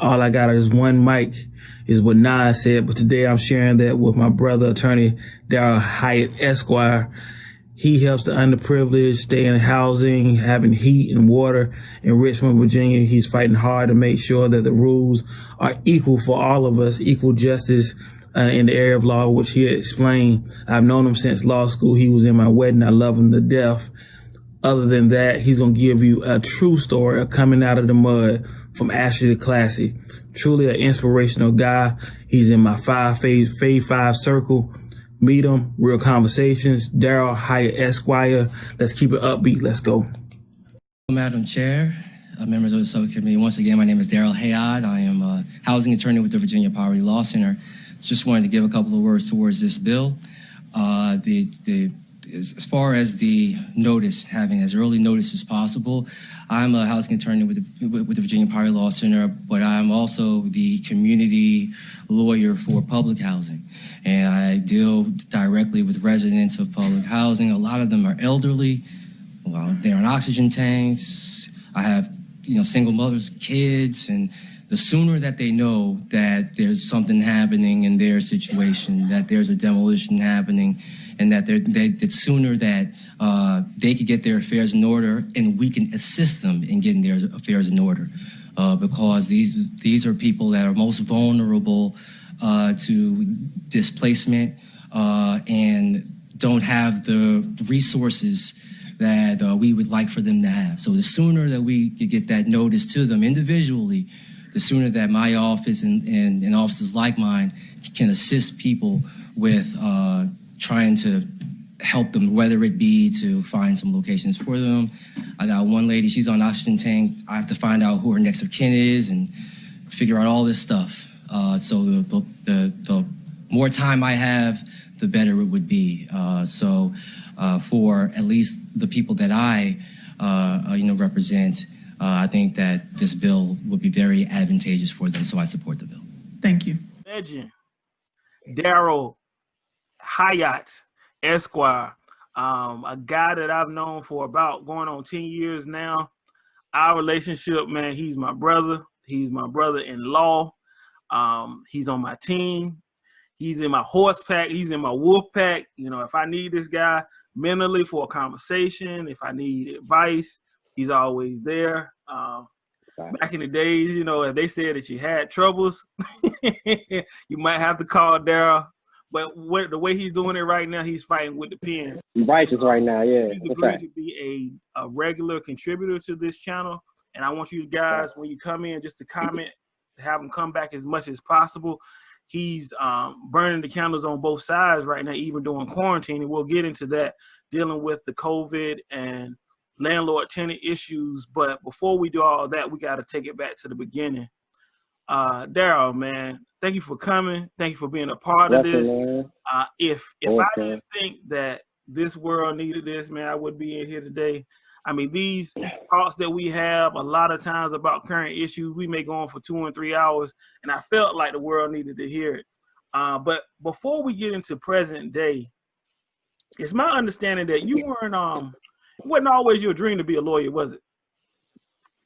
All I got is one mic, is what Nas said. But today I'm sharing that with my brother, attorney Daryl Hayott, Esquire. He helps the underprivileged stay in housing, having heat and water in Richmond, Virginia. He's fighting hard to make sure that the rules are equal for all of us, equal justice in the area of law, which he explained. I've known him since law school. He was in my wedding. I love him to death. Other than that, he's going to give you a true story of coming out of the mud from Ashley to Classy. Truly an inspirational guy. He's in my Fave 5 circle. Meet him, real conversations. Daryl Hayott, Esquire. Let's keep it upbeat. Let's go. Madam Chair, members of the subcommittee, once again, my name is Daryl Hayott. I am a housing attorney with the Virginia Poverty Law Center. Just wanted to give a couple of words towards this bill. As far as the notice, having as early notice as possible, I'm a housing attorney with the Virginia Poverty Law Center, but I'm also the community lawyer for public housing. And I deal directly with residents of public housing. A lot of them are elderly. Well, they're on oxygen tanks. I have, single mothers, kids, and the sooner that they know that there's something happening in their situation, that there's a demolition happening, and that the sooner that they could get their affairs in order, and we can assist them in getting their affairs in order, because these are people that are most vulnerable to displacement and don't have the resources that we would like for them to have. So the sooner that we could get that notice to them individually, the sooner that my office and offices like mine can assist people with trying to help them, whether it be to find some locations for them. I got one lady, she's on oxygen tank. I have to find out who her next of kin is and figure out all this stuff. So the more time I have, the better it would be. For at least the people that I represent, I think that this bill would be very advantageous for them, so I support the bill. Thank you. Legend, Daryl Hayott, Esquire, a guy that I've known for about going on 10 years now. Our relationship, man, he's my brother. He's my brother-in-law. He's on my team. He's in my horse pack. He's in my wolf pack. If I need this guy mentally for a conversation, if I need advice, he's always there. Back in the days, if they said that you had troubles, you might have to call Daryl. But the way he's doing it right now, he's fighting with the pen. He's righteous right now, yeah. He's agreed to be a regular contributor to this channel. And I want you guys, when you come in, just to comment, have him come back as much as possible. He's burning the candles on both sides right now, even during quarantine. And we'll get into that, dealing with the COVID and landlord-tenant issues. But before we do all that, we got to take it back to the beginning. Daryl, man, thank you for coming. Thank you for being a part of this. If I didn't think that this world needed this, man, I wouldn't be in here today. I mean, these talks that we have a lot of times about current issues, we may go on for 2 and 3 hours, and I felt like the world needed to hear it. But before we get into present day, it's my understanding that you weren't, it wasn't always your dream to be a lawyer, was it?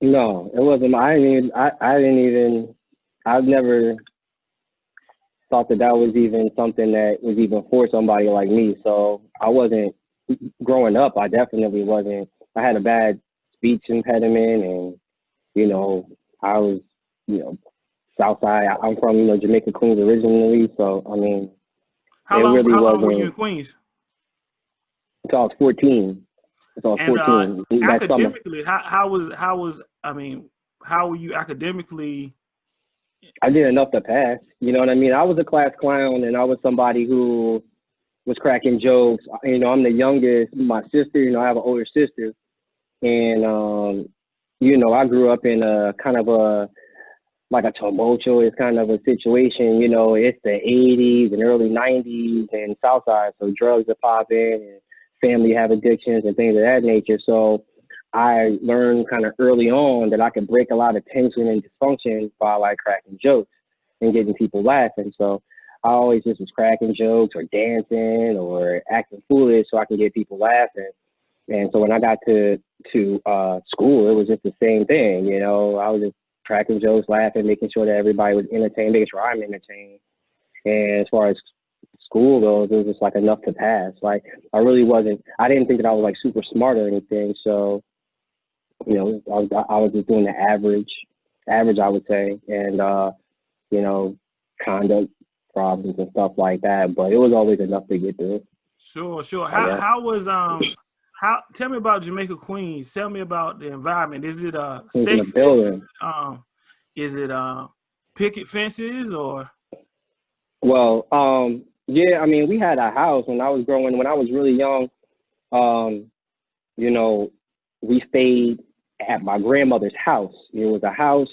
No, it wasn't. I've never thought that was even something that was even for somebody like me. So I wasn't, growing up, I definitely wasn't. I had a bad speech impediment, and, I was, Southside. I'm from, Jamaica, Queens originally. So, I mean, how long were you in Queens? Until I was 14. Until I was 14. Academically, how were you academically? I did enough to pass. You know what I mean? I was a class clown, and I was somebody who was cracking jokes. I'm the youngest. My sister, I have an older sister. And, I grew up in a kind of a tumultuous kind of a situation. It's the 80s and early 90s and Southside. So drugs are popping and family have addictions and things of that nature. So I learned kind of early on that I could break a lot of tension and dysfunction by cracking jokes and getting people laughing. So I always just was cracking jokes or dancing or acting foolish so I can get people laughing. And so when I got to school, it was just the same thing. I was just cracking jokes, laughing, making sure that everybody was entertained, making sure I'm entertained. And as far as school goes, it was just like enough to pass. Like I didn't think that I was like super smart or anything. So, you know, I was just doing the average, I would say. And, you know, conduct problems and stuff like that. But it was always enough to get through. Sure. How was, tell me about Jamaica, Queens. Tell me about the environment. Is it safe? Building. Is it picket fences or? Well, yeah, I mean, we had a house when I was really young. You know, we stayed at my grandmother's house. It was a house,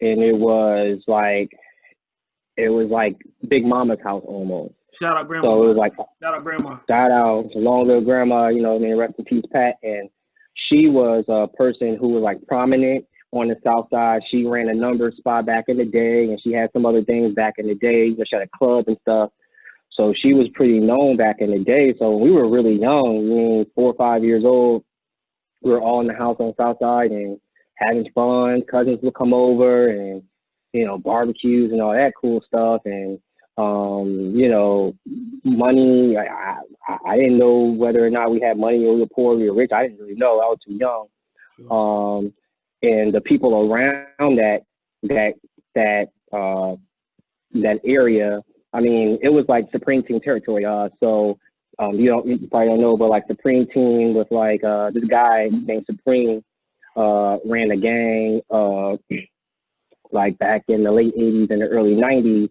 and it was like Big Mama's house almost. Shout out grandma. So it was like shout out grandma. Shout out long live grandma. You know, I mean, rest in peace, Pat. And she was a person who was like prominent on the South Side. She ran a number spot back in the day, and she had some other things back in the day. You know, she had a club and stuff. So she was pretty known back in the day. So when we were really young, I mean, 4 or 5 years old, we were all in the house on the South Side and having fun. Cousins would come over and, you know, barbecues and all that cool stuff. And, you know, money, I didn't know whether or not we had money or we were poor or we were rich. I didn't really know. I was too young. And the people around that area, I mean, it was like Supreme Team territory. So you probably don't know, but like Supreme Team was like this guy named Supreme ran a gang like back in the late 80s and the early 90s,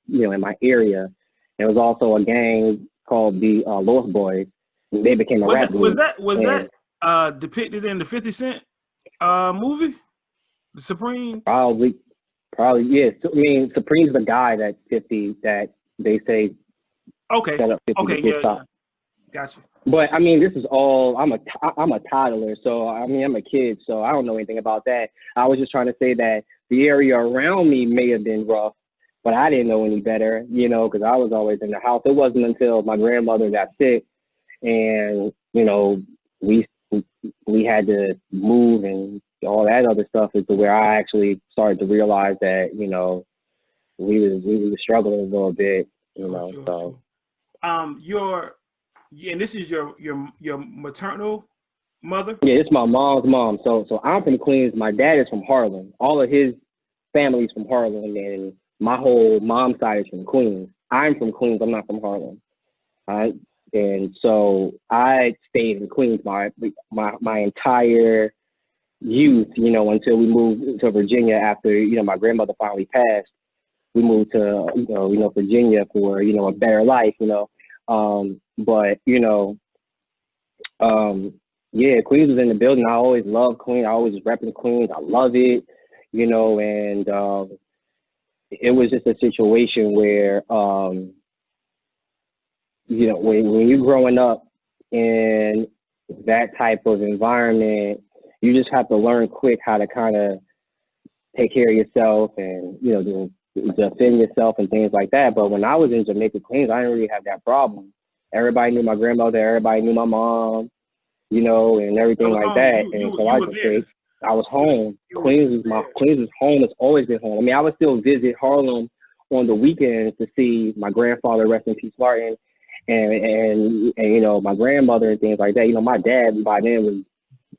you know, in my area. There was also a gang called the Lost Boys. They became a rap group. Was that depicted in the 50 Cent movie, The Supreme? Probably, yes. I mean, Supreme's the guy that 50 that they say. Okay. Set up 50 yeah. Gotcha. But I mean, this is all. I'm a toddler, so I mean, I'm a kid, so I don't know anything about that. I was just trying to say that the area around me may have been rough, but I didn't know any better, you know, because I was always in the house. It wasn't until my grandmother got sick, and you know, we had to move and all that other stuff is to where I actually started to realize that, you know, we were struggling a little bit, you know. So, and this is your maternal mother? Yeah, it's my mom's mom. So I'm from Queens. My dad is from Harlem. All of his family's from Harlem, and my whole mom's side is from Queens. I'm from Queens. I'm not from Harlem. And so I stayed in Queens my entire youth, you know, until we moved to Virginia after, you know, my grandmother finally passed. We moved to, you know, Virginia for, you know, a better life, you know. But, you know, yeah, Queens was in the building. I always loved Queens. I always was repping Queens. I love it, you know, and it was just a situation where, you know, when you're growing up in that type of environment, you just have to learn quick how to kind of take care of yourself and, you know, defend yourself and things like that. But when I was in Jamaica, Queens, I didn't really have that problem. Everybody knew my grandmother. Everybody knew my mom, you know, and everything like that. And so I just think I was home. Queens is home. It's always been home. I mean, I would still visit Harlem on the weekends to see my grandfather, rest in peace, Martin, and you know, my grandmother and things like that. You know, my dad by then was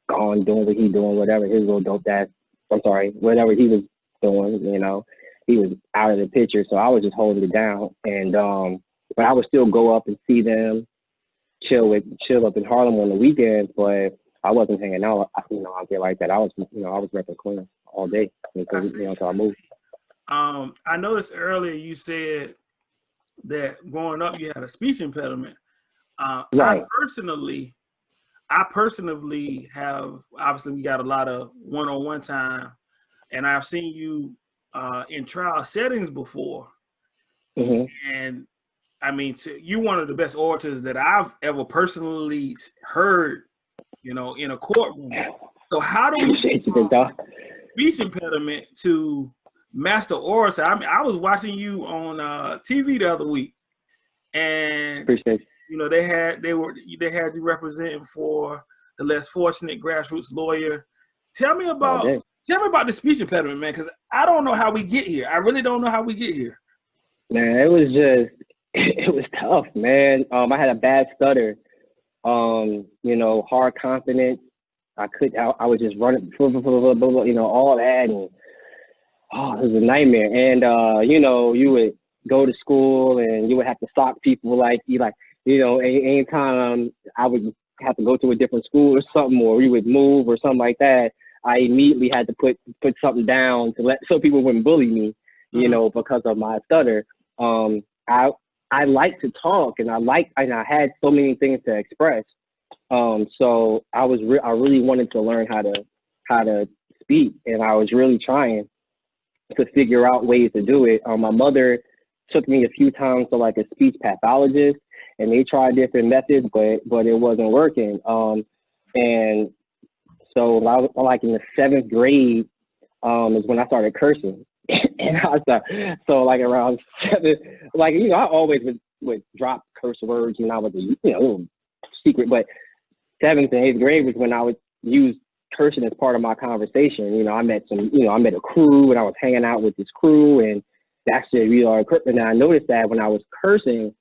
gone doing what he doing, whatever his little dope dad. Whatever he was doing, you know, he was out of the picture. So I was just holding it down, and but I would still go up and see them, chill up in Harlem on the weekends. But I wasn't hanging out, you know, out there like that. I was repping Queens all day until I moved. I noticed earlier you said that growing up you had a speech impediment. Right. I personally have, obviously we got a lot of one-on-one time, and I've seen you in trial settings before. Mm-hmm. And I mean, you're one of the best orators that I've ever personally heard, you know, in a courtroom. So how do we speech impediment to master orator? I mean, I was watching you on TV the other week, and you know, they had you representing for the less fortunate grassroots lawyer. Tell me about Tell me about the speech impediment, man, because I don't know how we get here. I really don't know how we get here. Man, it was just, it was tough, man. I had a bad stutter, you know, hard confidence. I was just running, you know, all that, and oh, it was a nightmare. And you know, you would go to school and you would have to stop people like, you know, anytime I would have to go to a different school or something, or we would move or something like that, I immediately had to put something down so people wouldn't bully me, you know, because of my stutter. I like to talk, and I had so many things to express. So I really wanted to learn how to speak, and I was really trying to figure out ways to do it. My mother took me a few times to like a speech pathologist, and they tried different methods, but it wasn't working. And so I was like in the 7th grade is when I started cursing. And so like around 7, like, you know, I always would drop curse words when I was you know, a little secret, but 7th and 8th grade was when I would use cursing as part of my conversation. You know, I met a crew, and I was hanging out with this crew, and that's just real. And I noticed that when I was cursing,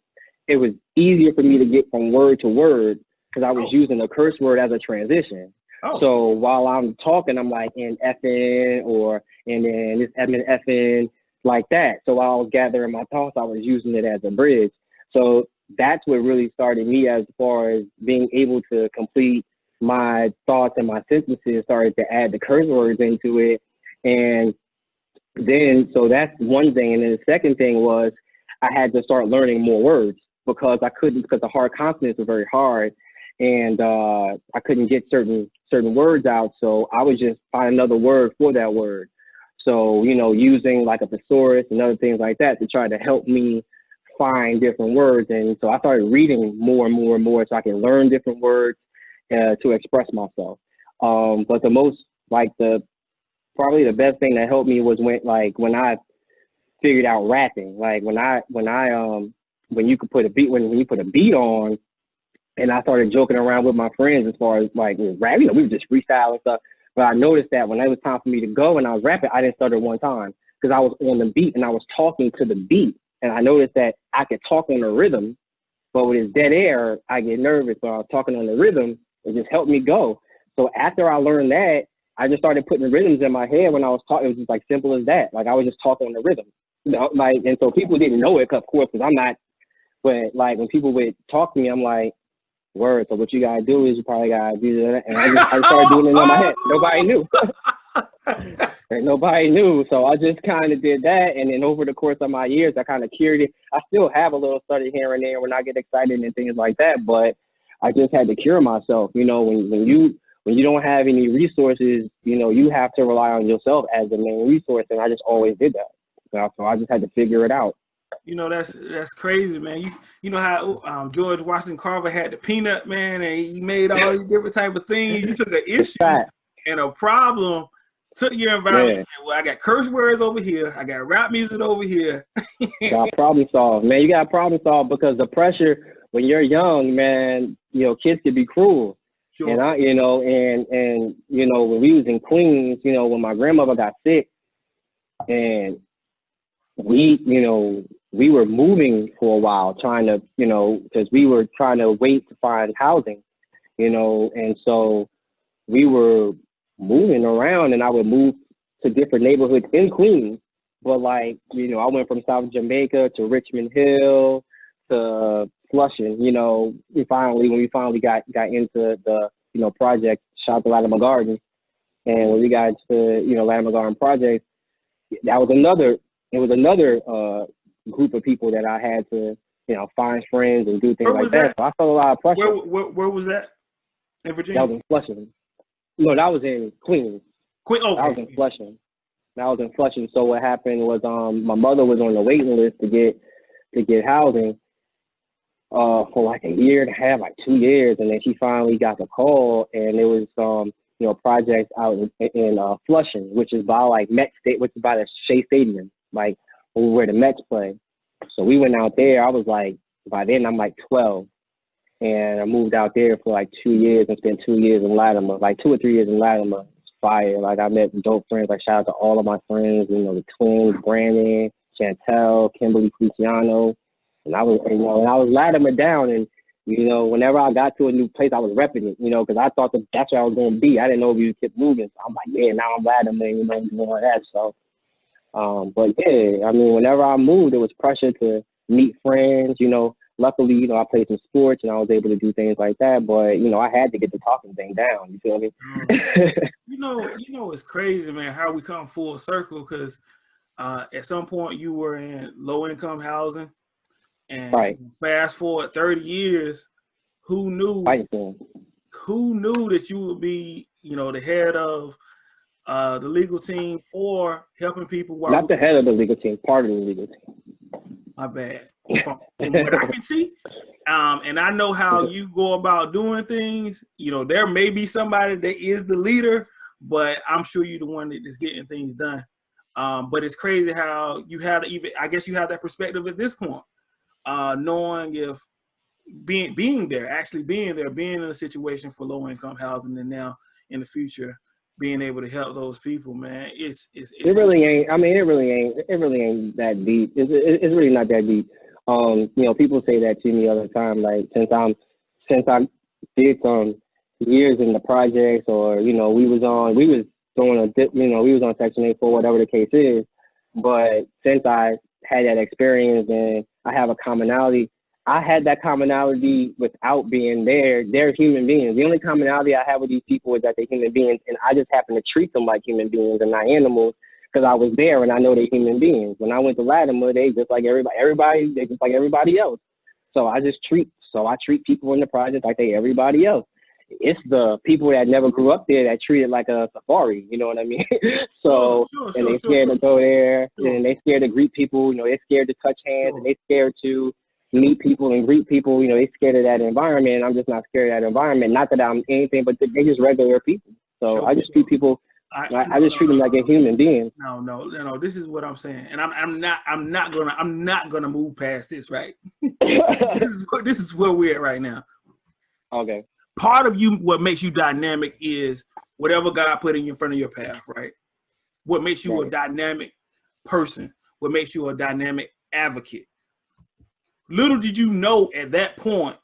it was easier for me to get from word to word because I was using the curse word as a transition. So while I'm talking, I'm like in effing and then this effing like that. So while I was gathering my thoughts, I was using it as a bridge. So that's what really started me as far as being able to complete my thoughts and my sentences, started to add the curse words into it. And then, so that's one thing. And then the second thing was I had to start learning more words because the hard consonants were very hard. And I couldn't get certain words out, so I would just find another word for that word. So, you know, using like a thesaurus and other things like that to try to help me find different words. And so I started reading more and more and more so I can learn different words to express myself. But probably the best thing that helped me was when I figured out rapping. Like when you put a beat on. And I started joking around with my friends as far as like with rap, you know, we were just freestyle and stuff. But I noticed that when it was time for me to go and I was rapping, I didn't stutter one time because I was on the beat and I was talking to the beat. And I noticed that I could talk on the rhythm, but with this dead air, I get nervous. So I was talking on the rhythm, it just helped me go. So after I learned that, I just started putting rhythms in my head when I was talking. It was just like simple as that. Like I was just talking on the rhythm, you know, like, and so people didn't know it, of course, because I'm not. But like when people would talk to me, I'm like, word. So what you gotta do is you probably gotta do that, and I started doing it in my head. Nobody knew. And nobody knew, so I just kind of did that, and then over the course of my years, I kind of cured it. I still have a little stutter here and there when I get excited and things like that, but I just had to cure myself. You know, when you don't have any resources, you know, you have to rely on yourself as the main resource, and I just always did that. So I just had to figure it out. You know, that's crazy, man. You know how George Washington Carver had the peanut, man, and he made all these different type of things. You took an issue and a problem, took your environment, and said, well, I got curse words over here, I got rap music over here. Got problem solved, man. You got problem solved because the pressure when you're young, man, you know, kids can be cruel. Sure. And you know, and you know, when we was in Queens, you know, when my grandmother got sick, and we were moving for a while trying to, you know, because we were trying to wait to find housing, you know, and so we were moving around, and I would move to different neighborhoods in Queens. But like, you know, I went from South Jamaica to Richmond Hill to Flushing, you know, when we finally got into the, you know, project, shout out to Latimer Gardens. And when we got to, you know, Latimer Garden project, it was another group of people that I had to, you know, find friends and do things like that. So I felt a lot of pressure. Where was that? In Virginia? That was in Flushing. No, that was in Queens. Okay. That was in Flushing. So what happened was my mother was on the waiting list to get housing for like a year and a half, like 2 years, and then she finally got the call, and it was you know, projects out in Flushing, which is by like Met State, which is by the Shea Stadium, like where the Mets play. So we went out there. I was like, by then I'm like 12, and I moved out there for like 2 years and spent 2 years in Latimer, like 2 or 3 years in Latimer. fire. Like, I met dope friends. Like, shout out to all of my friends, you know, the twins, Brandon, Chantel, Kimberly Feliciano. And I was, you know, and I was Latimer down. And, you know, whenever I got to a new place, I was repping it, you know, because I thought that that's where I was going to be. I didn't know if you kept moving. So I'm like, yeah, now I'm Latimer, you know, doing all that. So, but yeah, I mean, whenever I moved, there was pressure to meet friends, you know. Luckily, you know, I played some sports and I was able to do things like that. But, you know, I had to get the talking thing down. You feel me? You know, it's crazy, man, how we come full circle, because at some point you were in low-income housing, and right. fast forward 30 years, who knew that you would be, you know, the head of the legal team for helping people? Not the head of the legal team, part of the legal team. My bad. From what I can see, and I know how you go about doing things. You know, there may be somebody that is the leader, but I'm sure you're the one that is getting things done. But it's crazy how you have I guess you have that perspective at this point, knowing if being in a situation for low income housing, and now in the future being able to help those people, man. It really ain't. I mean, it really ain't that deep. It's really not that deep. You know, people say that to me all the time. Like, since I did some years in the projects, or, you know, we was on Section 8 for whatever the case is. But since I had that experience and I have a commonality, I had that commonality without being there. They're human beings. The only commonality I have with these people is that they're human beings, and I just happen to treat them like human beings and not animals, because I was there and I know they're human beings. When I went to Latimer, they just like everybody. They just like everybody else. So I treat people in the project like they everybody else. It's the people that never grew up there that treat it like a safari. You know what I mean? So, and they scared to go there, and they scared to greet people. You know, they're scared to touch hands, and they scared to meet people and greet people. You know, they scared of that environment. I'm just not scared of that environment. Not that I'm anything, but they just regular people. So I just treat people. I just treat them like a human being. No. This is what I'm saying, and I'm not gonna move past this. Right? This is where we're at right now. Okay. Part of you, what makes you dynamic, is whatever God put in front of your path. Right? What makes you a dynamic person? What makes you a dynamic advocate? Little did you know at that point,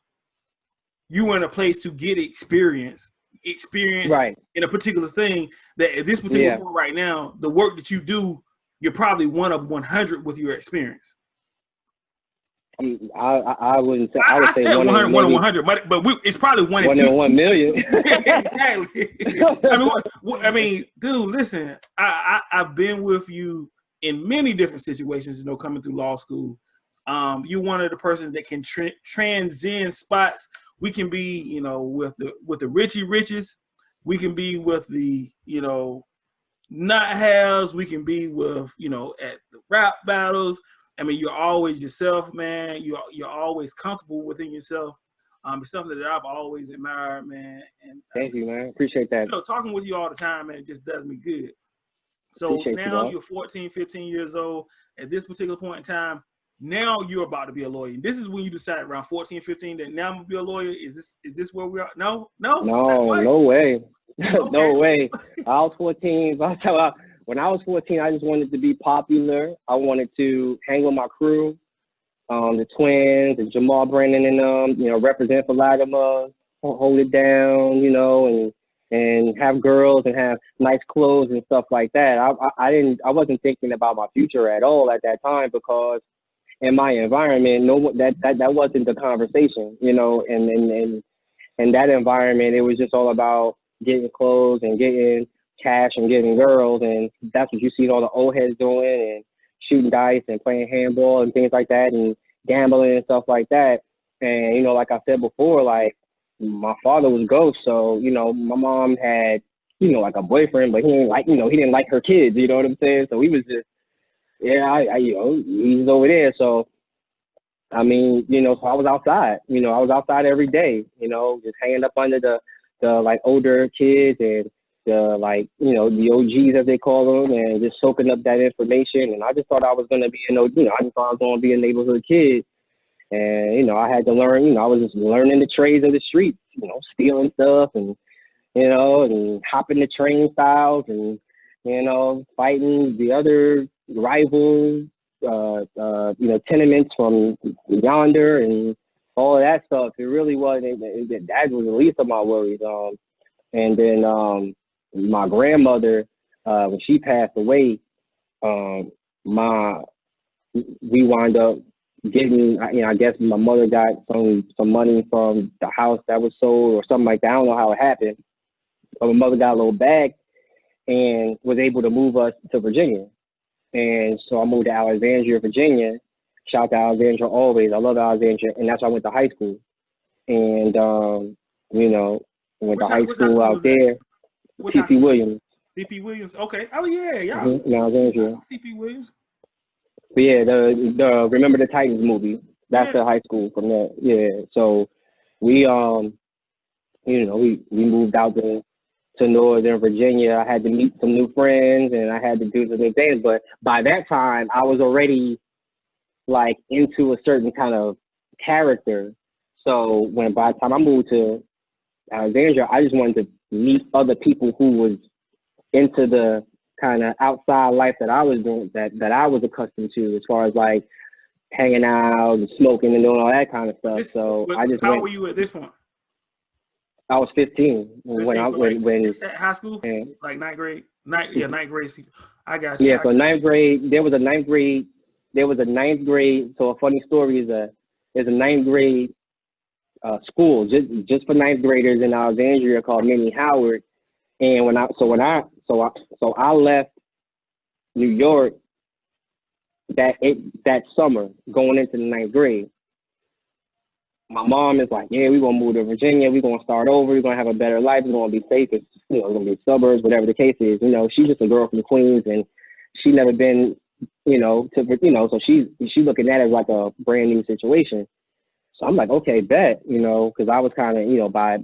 you were in a place to get experience right in a particular thing, that at this particular point right now, the work that you do, you're probably one of 100 with your experience. I wouldn't say. I would say one of 100, but it's probably one in 1 million. Exactly. I mean, dude, listen. I've been with you in many different situations. You know, coming through law school. You're one of the persons that can transcend spots. We can be, you know, with the Richie Riches. We can be with the, you know, not haves. We can be with, you know, at the rap battles. I mean, you're always yourself, man. You're always comfortable within yourself. It's something that I've always admired, man. And thank you, man. Appreciate that. You know, talking with you all the time, man, it just does me good. So now you're 14, 15 years old. At this particular point in time, now you're about to be a lawyer. This is when you decide around 14, 15 that now I'm gonna be a lawyer. Is this where we are? No way. Okay. No way. I was 14. When I was 14, I just wanted to be popular. I wanted to hang with my crew, the twins, and Jamal, Brandon, and them. You know, represent for Latimer, hold it down. You know, and have girls and have nice clothes and stuff like that. I wasn't thinking about my future at all at that time, because in my environment, that wasn't the conversation, you know, and in that environment, it was just all about getting clothes and getting cash and getting girls, and that's what you see all the old heads doing, and shooting dice and playing handball and things like that, and gambling and stuff like that. And, you know, like I said before, like, my father was ghost, so, you know, my mom had, you know, like a boyfriend, but he didn't like her kids, you know what I'm saying? So he was just, you know, he's over there. So, I mean, you know, so I was outside. You know, I was outside every day, you know, just hanging up under the like older kids and the, like, you know, the OGs as they call them, and just soaking up that information. And I just thought I was going to be I just thought I was going to be a neighborhood kid. And, you know, I had to learn, you know, I was just learning the trades of the streets, you know, stealing stuff and you know, and hopping the train styles and, you know, fighting the other rivals, you know, tenements from yonder and all of that stuff. It really wasn't, that was the least of my worries. And then my grandmother, when she passed away, we wound up getting, you know, I guess my mother got some money from the house that was sold or something like that. I don't know how it happened, but my mother got a little bag and was able to move us to Virginia. And so I moved to Alexandria, Virginia. Shout out to Alexandria always. I love Alexandria, and that's where I went to high school. And you know, I went to high school out there. C.P. Williams. C.P. Williams. Okay. Oh yeah, yeah. Mm-hmm. Alexandria. C.P. Williams. But yeah, the Remember the Titans movie. That's the high school from there. Yeah. So we you know, we moved out to Northern Virginia. I had to meet some new friends and I had to do some new things. But by that time, I was already like into a certain kind of character. So by the time I moved to Alexandria, I just wanted to meet other people who was into the kind of outside life that I was doing, that I was accustomed to, as far as like hanging out and smoking and doing all that kind of stuff. How were you at this point? I was 15 when just at high school, like ninth grade. Ninth grade. I got you. Yeah, so ninth grade. There was a ninth grade. So a funny story is there's a ninth grade school just for ninth graders in Alexandria called Minnie Howard. And when I left New York that summer going into the ninth grade. My mom is like, yeah, we're going to move to Virginia. We're going to start over. We're going to have a better life. We're going to be safe. It's, you know, going to be suburbs, whatever the case is. You know, she's just a girl from Queens and she never been, you know, so she's looking at it like a brand new situation. So I'm like, okay, bet, you know, because I was kind of, you know, by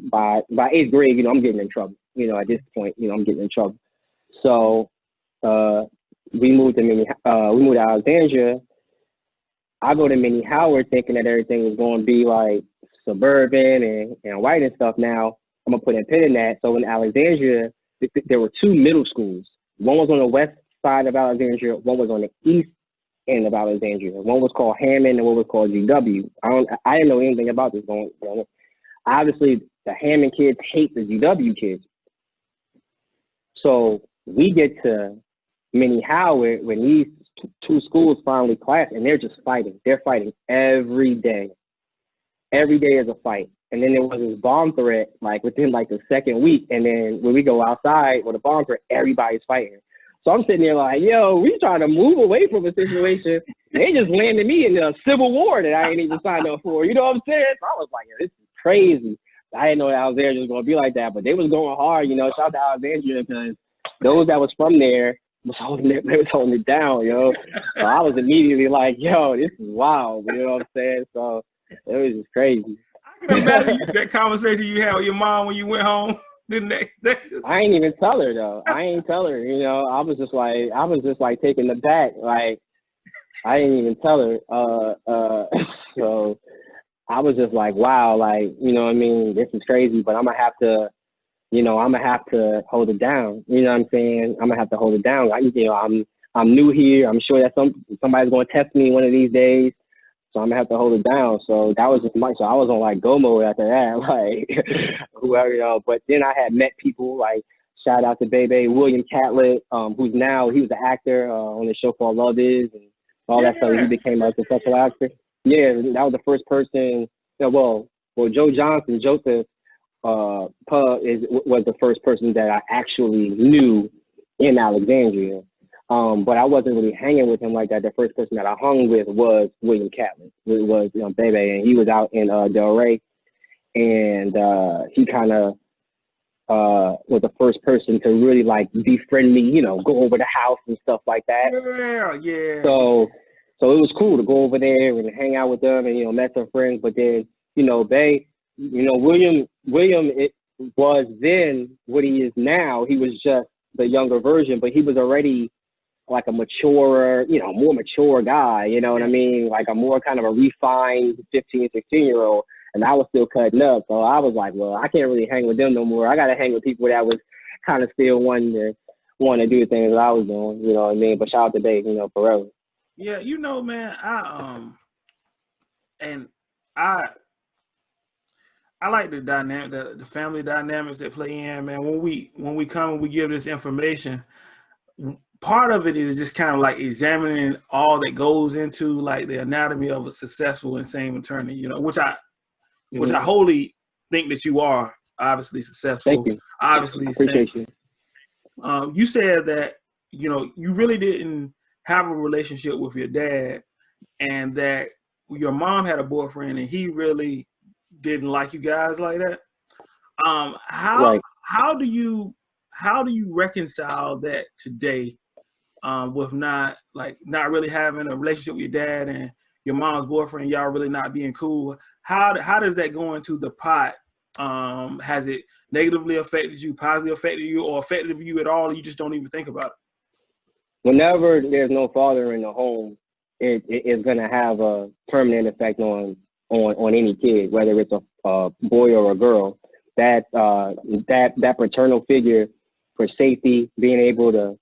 eighth grade, you know, I'm getting in trouble. You know, at this point, you know, I'm getting in trouble. So we moved to Alexandria. I go to Minnie Howard thinking that everything was going to be like suburban and white and stuff. Now I'm going to put a pin in that. So in Alexandria, there were two middle schools. One was on the west side of Alexandria. One was on the east end of Alexandria. One was called Hammond and one was called GW. I didn't know anything about this going on. Obviously, the Hammond kids hate the GW kids. So we get to Minnie Howard when these two schools finally clash, and they're just fighting. They're fighting every day. Every day is a fight. And then there was this bomb threat, like within like the second week. And then when we go outside with a bomb threat, everybody's fighting. So I'm sitting there like, yo, we trying to move away from a situation. They just landed me in a civil war that I ain't even signed up for. You know what I'm saying? So I was like, yo, this is crazy. I didn't know that Alexandria was going to be like that, but they was going hard, you know. Shout out to Alexandria because those that was from there was holding it down, yo. So I was immediately like, yo, this is wild. You know what I'm saying? So it was just crazy. I can imagine that conversation you had with your mom when you went home the next day. I ain't even tell her though. I ain't tell her. You know, I was just like taken aback. Like I didn't even tell her. So I was just like, wow, like, you know what I mean? This is crazy, but I'm gonna have to, you know, hold it down. You know what I'm saying? I'm gonna have to hold it down. Like, you know, I'm new here. I'm sure that somebody's gonna test me one of these days. So I'm gonna have to hold it down. So that was just so I was on like go mode after that, like whoever, you know. But then I had met people like shout out to Bebe William Catlett, he was an actor on the show called Love Is and all that stuff. He became a successful actor. Yeah, that was the first person. Well, Joe Johnson, Joseph was the first person that I actually knew in Alexandria. But I wasn't really hanging with him like that. The first person that I hung with was William Catlett. It was Bebe, and he was out in Delray, and he kind of was the first person to really like befriend me. You know, go over the house and stuff like that. Yeah. So it was cool to go over there and hang out with them, and met some friends. But then William it was then what he is now. He was just the younger version, but he was already like a maturer, more mature guy, you know what I mean? Like a more kind of a refined 15, 16-year-old. and I was still cutting up. So I was like, well, I can't really hang with them no more. I got to hang with people that was kind of still wanting to do the things that I was doing, you know what I mean? But shout out to Dave, you know, forever. Yeah, you know, man, I like the dynamic, the family dynamics that play in, man. When we come and we give this information, part of it is just kind of like examining all that goes into like the anatomy of a successful insane attorney, you know, which I wholly think that you are obviously successful. Thank you. Obviously, I appreciate you. You said that, you know, you really didn't have a relationship with your dad, and that your mom had a boyfriend and he really didn't like you guys like that. How do you reconcile that today, with not really having a relationship with your dad and your mom's boyfriend, y'all really not being cool? How does that go into the pot? Has it negatively affected you, positively affected you, or affected you at all? You just don't even think about it. Whenever there's no father in the home, it is going to have a permanent effect on any kid, whether it's a boy or a girl. That paternal figure for safety, being able to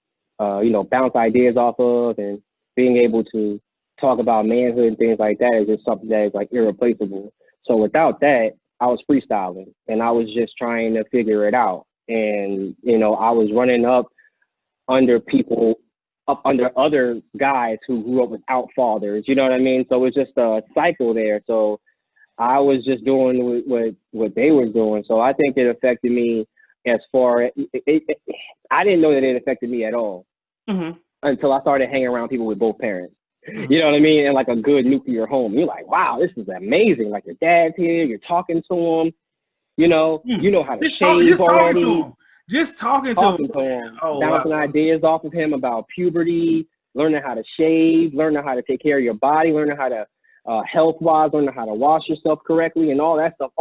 bounce ideas off of, and being able to talk about manhood and things like that is just something that is like irreplaceable. So without that, I was freestyling and I was just trying to figure it out. And, you know, I was running up under other guys who grew up without fathers, you know what I mean? So it was just a cycle there. So I was just doing what they were doing. So I think it affected me as far as, I didn't know that it affected me at all until I started hanging around people with both parents. You know what I mean? And like a good nuclear home. You're like, wow, this is amazing. Like your dad's here, you're talking to him, you know how to shave already. Just talking to him. Bouncing ideas off of him about puberty, learning how to shave, learning how to take care of your body, learning how to health-wise, learning how to wash yourself correctly and all that stuff.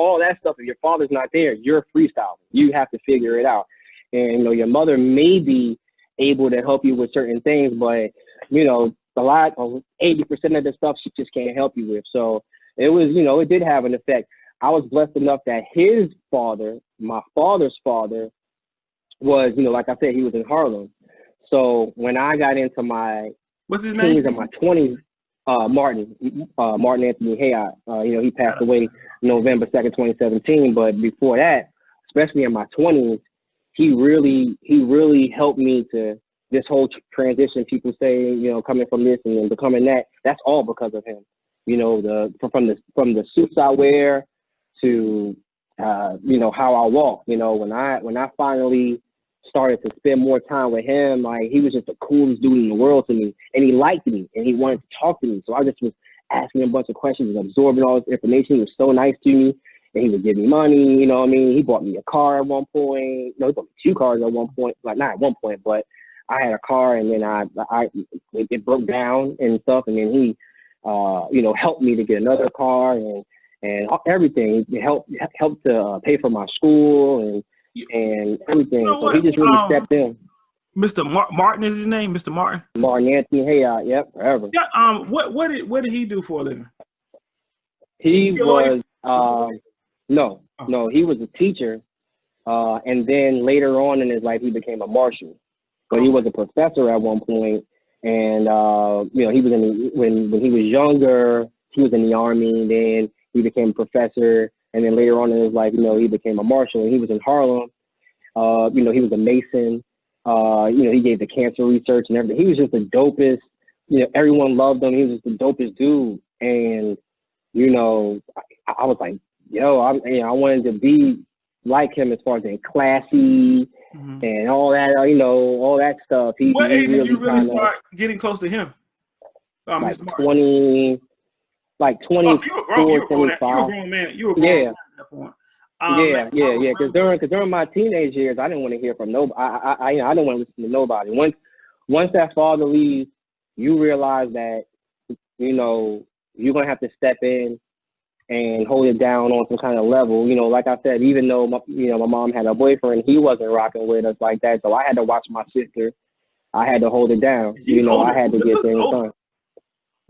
If your father's not there, you're freestyling. You have to figure it out. And, you know, your mother may be able to help you with certain things, but, you know, 80% of the stuff she just can't help you with. So it was, you know, it did have an effect. I was blessed enough that his father, my father's father, was, you know, like I said, he was in Harlem. So when I got into my what's his name? In my 20s, Martin Anthony Hayott. You know, he passed away November 2nd, 2017. But before that, especially in my 20s, he really helped me to this whole transition. People say, you know, coming from this and then becoming that. That's all because of him. You know, from the suits I wear to you know, how I walk. You know, when I finally started to spend more time with him, like, he was just the coolest dude in the world to me, and he liked me and he wanted to talk to me. So I just was asking him a bunch of questions and absorbing all this information. He was so nice to me, and he would give me money. You know what I mean? He bought me a car at one point. No, he bought me 2 cars at one point. Like, not at one point, but I had a car, and then it broke down and stuff, and then he you know, helped me to get another car and everything. He helped to pay for my school and everything. You know, so he just really stepped in. Mr. Martin is his name, Mr. Martin. Martin Anthony Hayott, yep, forever. Yeah. What did he do for a living? He was no, he was a teacher, and then later on in his life he became a marshal. But he was a professor at one point, and you know, he was when he was younger, he was in the Army. Then he became a professor, and then later on in his life, you know, he became a marshal. And he was in Harlem. You know, he was a Mason. You know, he gave the cancer research and everything. He was just the dopest. You know, everyone loved him. He was just the dopest dude. And you know, I was like, yo, I wanted to be like him as far as being classy and all that. You know, all that stuff. What age did you really start getting close to him? Like 20. Like 24, you were grown, 25. You were a grown man. You were grown man at that point. Yeah. Because during my teenage years, I didn't want to hear from nobody. I didn't want to listen to nobody. Once that father leaves, you realize that, you know, you're gonna have to step in and hold it down on some kind of level. You know, like I said, even though my mom had a boyfriend, he wasn't rocking with us like that. So I had to watch my sister. I had to hold it down. I had to get things done.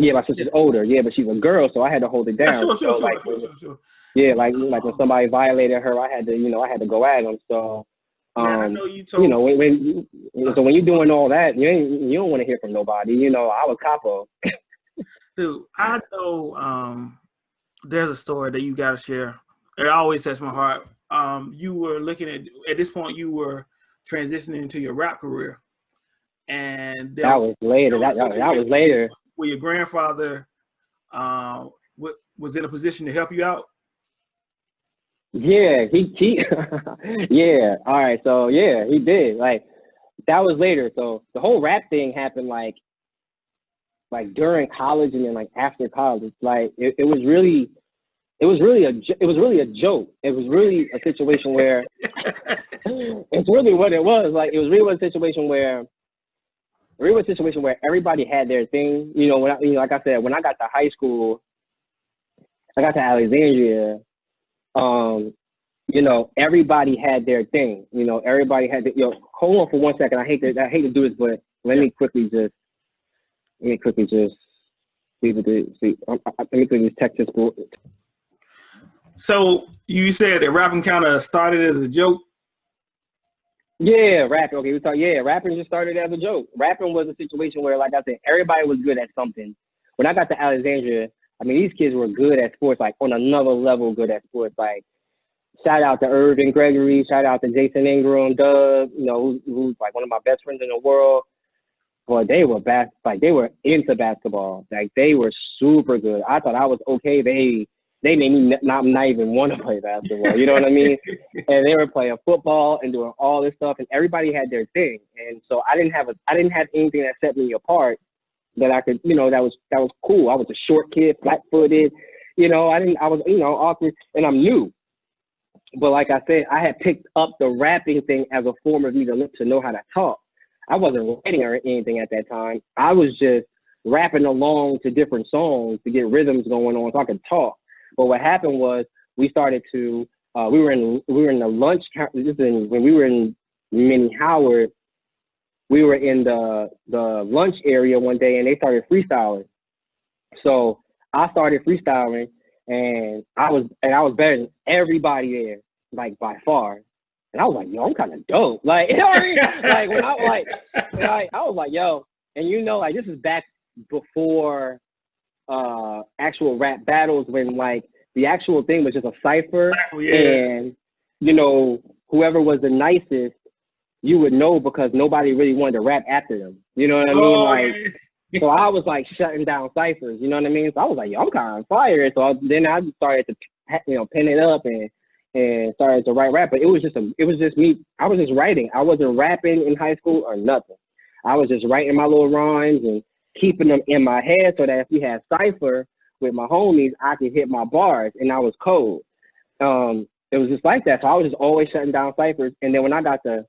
Yeah, my sister's older. Yeah, but she's a girl, so I had to hold it down. Sure. Yeah, like when somebody violated her, I had to go at them. So, I know you told so when you're doing all that, you don't want to hear from nobody. I was capo. Dude, I know there's a story that you got to share. It always touched my heart. You were looking at this point, you were transitioning into your rap career. And that was later. That was later. Where your grandfather was in a position to help you out? Yeah, he yeah. All right, so yeah, he did. Like, that was later. So the whole rap thing happened like during college and then like after college. Like it was really a joke. It was really a situation where it's really what it was. Like, it was really a situation where everybody had their thing. Like I said, when I got to high school, I got to Alexandria. Everybody had their thing. Everybody had hold on for 1 second. I hate to do this, but let me quickly just leave it to see. Let me quickly text this book. So you said that rapping kind of started as a joke? Yeah, rapping. Okay, rapping just started as a joke. Rapping was a situation where, like I said, everybody was good at something. When I got to Alexandria, I mean, these kids were good at sports, like on another level good at sports. Like, shout out to Irvin Gregory, shout out to Jason Ingram, Doug, who's like one of my best friends in the world. But they were they were into basketball. Like, they were super good. I thought I was okay. They made me not even want to play basketball. You know what I mean? And they were playing football and doing all this stuff, and everybody had their thing. And so I didn't have anything that set me apart that I could, that was cool. I was a short kid, flat-footed. I was, awkward, and I'm new. But like I said, I had picked up the rapping thing as a form of me to know how to talk. I wasn't writing or anything at that time. I was just rapping along to different songs to get rhythms going on so I could talk. But what happened was we started to we were in the lunch. When we were in Minnie Howard, we were in the lunch area one day, and they started freestyling. So I started freestyling, and I was better than everybody there, like, by far. And I was like, yo, I'm kind of dope. Like, you know what I mean? Like, when I was like, yo, and like, this is back before actual rap battles, when like the actual thing was just a cipher. And whoever was the nicest, you would know, because nobody really wanted to rap after them. You know what I mean? So I was like shutting down ciphers. You know what I mean? So I was like, yo, I'm kind of fire. So then I started to pen it up and started to write rap. But it was just me. I was just writing. I wasn't rapping in high school or nothing. I was just writing my little rhymes and keeping them in my head so that if we had cipher with my homies, I could hit my bars, and I was cold. It was just like that. So I was just always shutting down ciphers. And then when I got to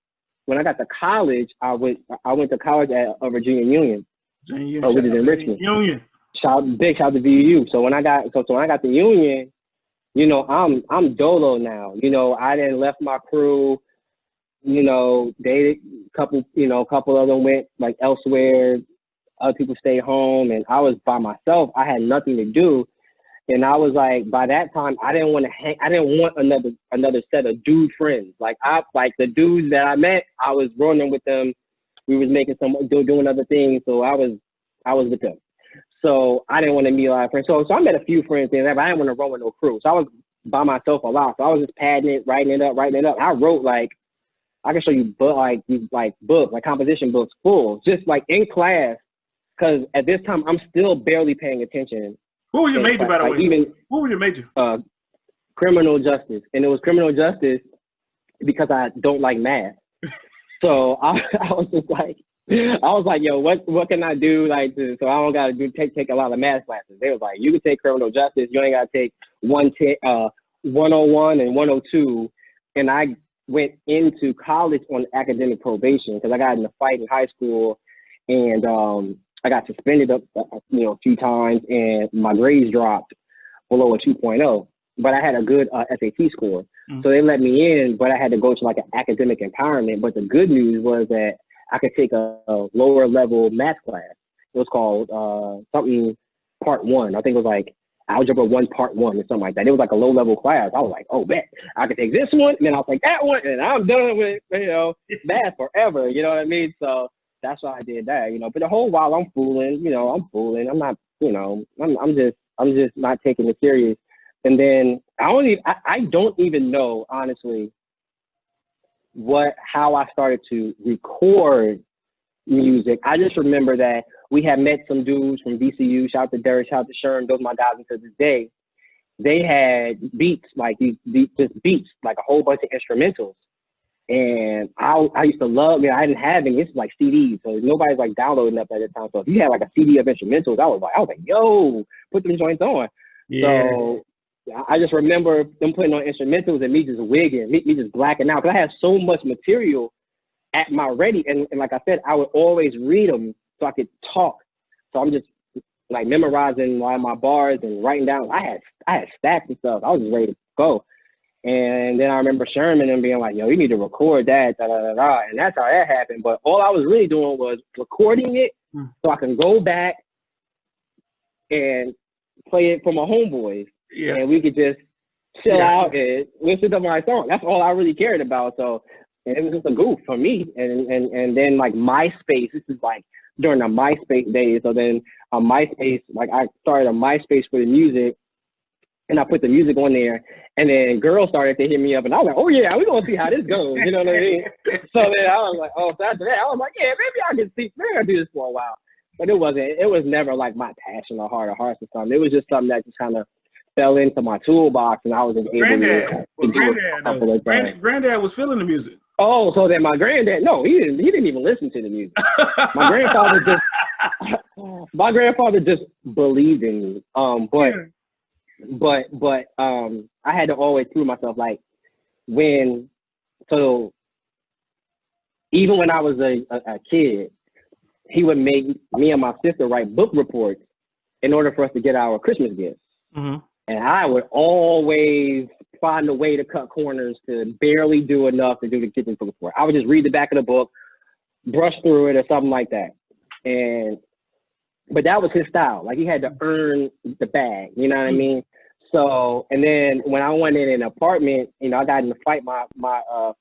college, I went to college at Virginia Union, which is in Richmond. Union. Big shout out to VU. So when I got to Union, I'm dolo now. I done left my crew. They couple of them went like elsewhere. Other people stayed home, and I was by myself. I had nothing to do, and I was like, by that time, I didn't want to hang. I didn't want another set of dude friends. Like the dudes that I met, I was running with them. We was making doing other things, so I was with them. So I didn't want to meet a lot of friends. So I met a few friends there, but I didn't want to run with no crew. So I was by myself a lot. So I was just padding it, writing it up. I wrote I can show you books, like composition books full, just like in class. Because at this time, I'm still barely paying attention. What was your major, by the way? What was your major? Criminal justice. And it was criminal justice because I don't like math. So I was like, yo, what can I do so I don't got to take a lot of math classes? They was like, you can take criminal justice. You ain't got to take 101 and 102. And I went into college on academic probation because I got in a fight in high school, and I got suspended a few times, and my grades dropped below a 2.0. But I had a good SAT score. So they let me in, but I had to go to like an academic empowerment. But the good news was that I could take a lower level math class. It was called something part 1. I think it was like Algebra 1 Part 1 or something like that. It was like a low-level class. I was like, oh, man, I can take this one, and then I'll take that one, and I'm done with, math forever. You know what I mean? So that's why I did that, But the whole while I'm fooling, I'm not, I'm just not taking it serious. And then I don't even know, honestly, how I started to record music. I just remember that we had met some dudes from VCU. Shout out to Derek, shout out to Sherm. Those are my guys until this day. They had beats, like these just beats, like a whole bunch of instrumentals. And I used to love, I didn't have any, it's like CDs, so nobody's like downloading up at the time. So if you had like a CD of instrumentals, I was like, yo, put them joints on. Yeah. So I just remember them putting on instrumentals and me just wigging, me just blacking out. Because I had so much material at my ready. And like I said, I would always read them so I could talk. So I'm just like memorizing my bars and writing down. I had stacks and stuff. I was just ready to go. And then I remember Sherman and being like, yo, you need to record that, and that's how that happened. But all I was really doing was recording it so I can go back and play it for my homeboys. Yeah. And we could just chill out and listen to my song. That's all I really cared about. So and it was just a goof for me. And then like MySpace, this is like during the MySpace days. So then on MySpace, like I started a MySpace for the music. And I put the music on there, and then girls started to hit me up, and I was like, oh, yeah, we're going to see how this goes, you know what I mean? So then I was like, so after that, I was like, yeah, maybe I can do this for a while. But it was never like my passion or heart of hearts or something. It was just something that just kind of fell into my toolbox, and I was able to do a couple of things. Granddad was feeling the music. Oh, so then my granddad, no, he didn't even listen to the music. My grandfather just believed in me. But I had to always prove myself, like even when I was a kid, he would make me and my sister write book reports in order for us to get our Christmas gifts. Mm-hmm. And I would always find a way to cut corners to barely do enough to do the kitchen book report. I would just read the back of the book, brush through it or something like that. But that was his style. Like he had to earn the bag, you know what I mean? So, and then when I went in an apartment, I got in a fight my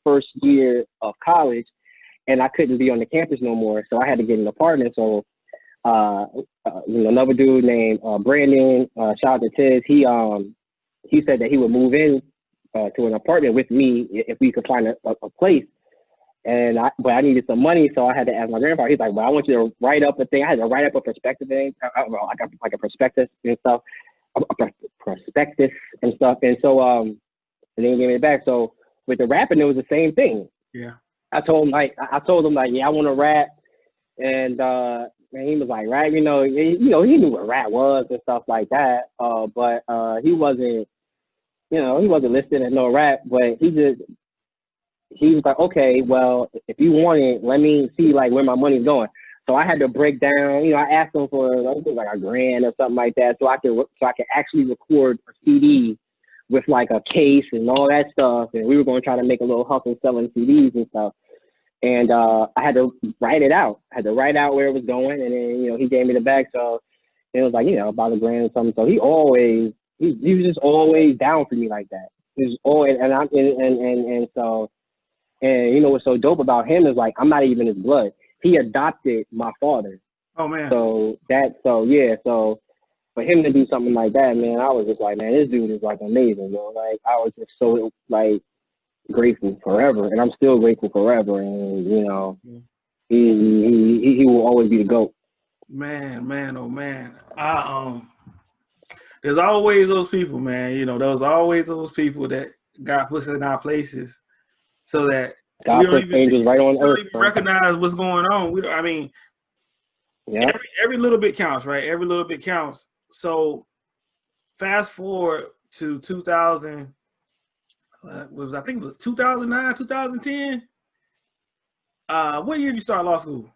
first year of college, and I couldn't be on the campus no more. So I had to get an apartment. So, another dude named Brandon, shout out to Tiz, he said that he would move in to an apartment with me if we could find a place. But I needed some money, so I had to ask my grandfather. He's like, well, I want you to write up a thing. I had to write up a perspective thing, like a prospectus and stuff, prospectus and stuff. And so, and then he gave me it back. So with the rapping, it was the same thing. Yeah. I told him yeah, I want to rap. And he was like, rap, he knew what rap was and stuff like that. But he wasn't listed as no rap, but he was like, okay, well, if you want it, let me see like where my money's going. So I had to break down, I asked him for like $1,000 or something like that, so I could actually record a CD with like a case and all that stuff. And we were going to try to make a little hustle selling CDs and stuff. And I had to write it out. I had to write out where it was going, and then he gave me the bag. So it was like about $1,000 or something. So he was just always down for me like that. He was always And what's so dope about him is like, I'm not even his blood. He adopted my father. Oh man. So for him to do something like that, man, I was just like, man, this dude is like amazing, Like I was just so like grateful forever, and I'm still grateful forever. And he will always be the GOAT. Man, oh man. There's always those people, man. There's always those people that God puts in our places. So that God puts angels right on earth. Don't even recognize what's going on. Every little bit counts, right? Every little bit counts. So fast forward to 2000, I think it was 2009, 2010. What year did you start law school?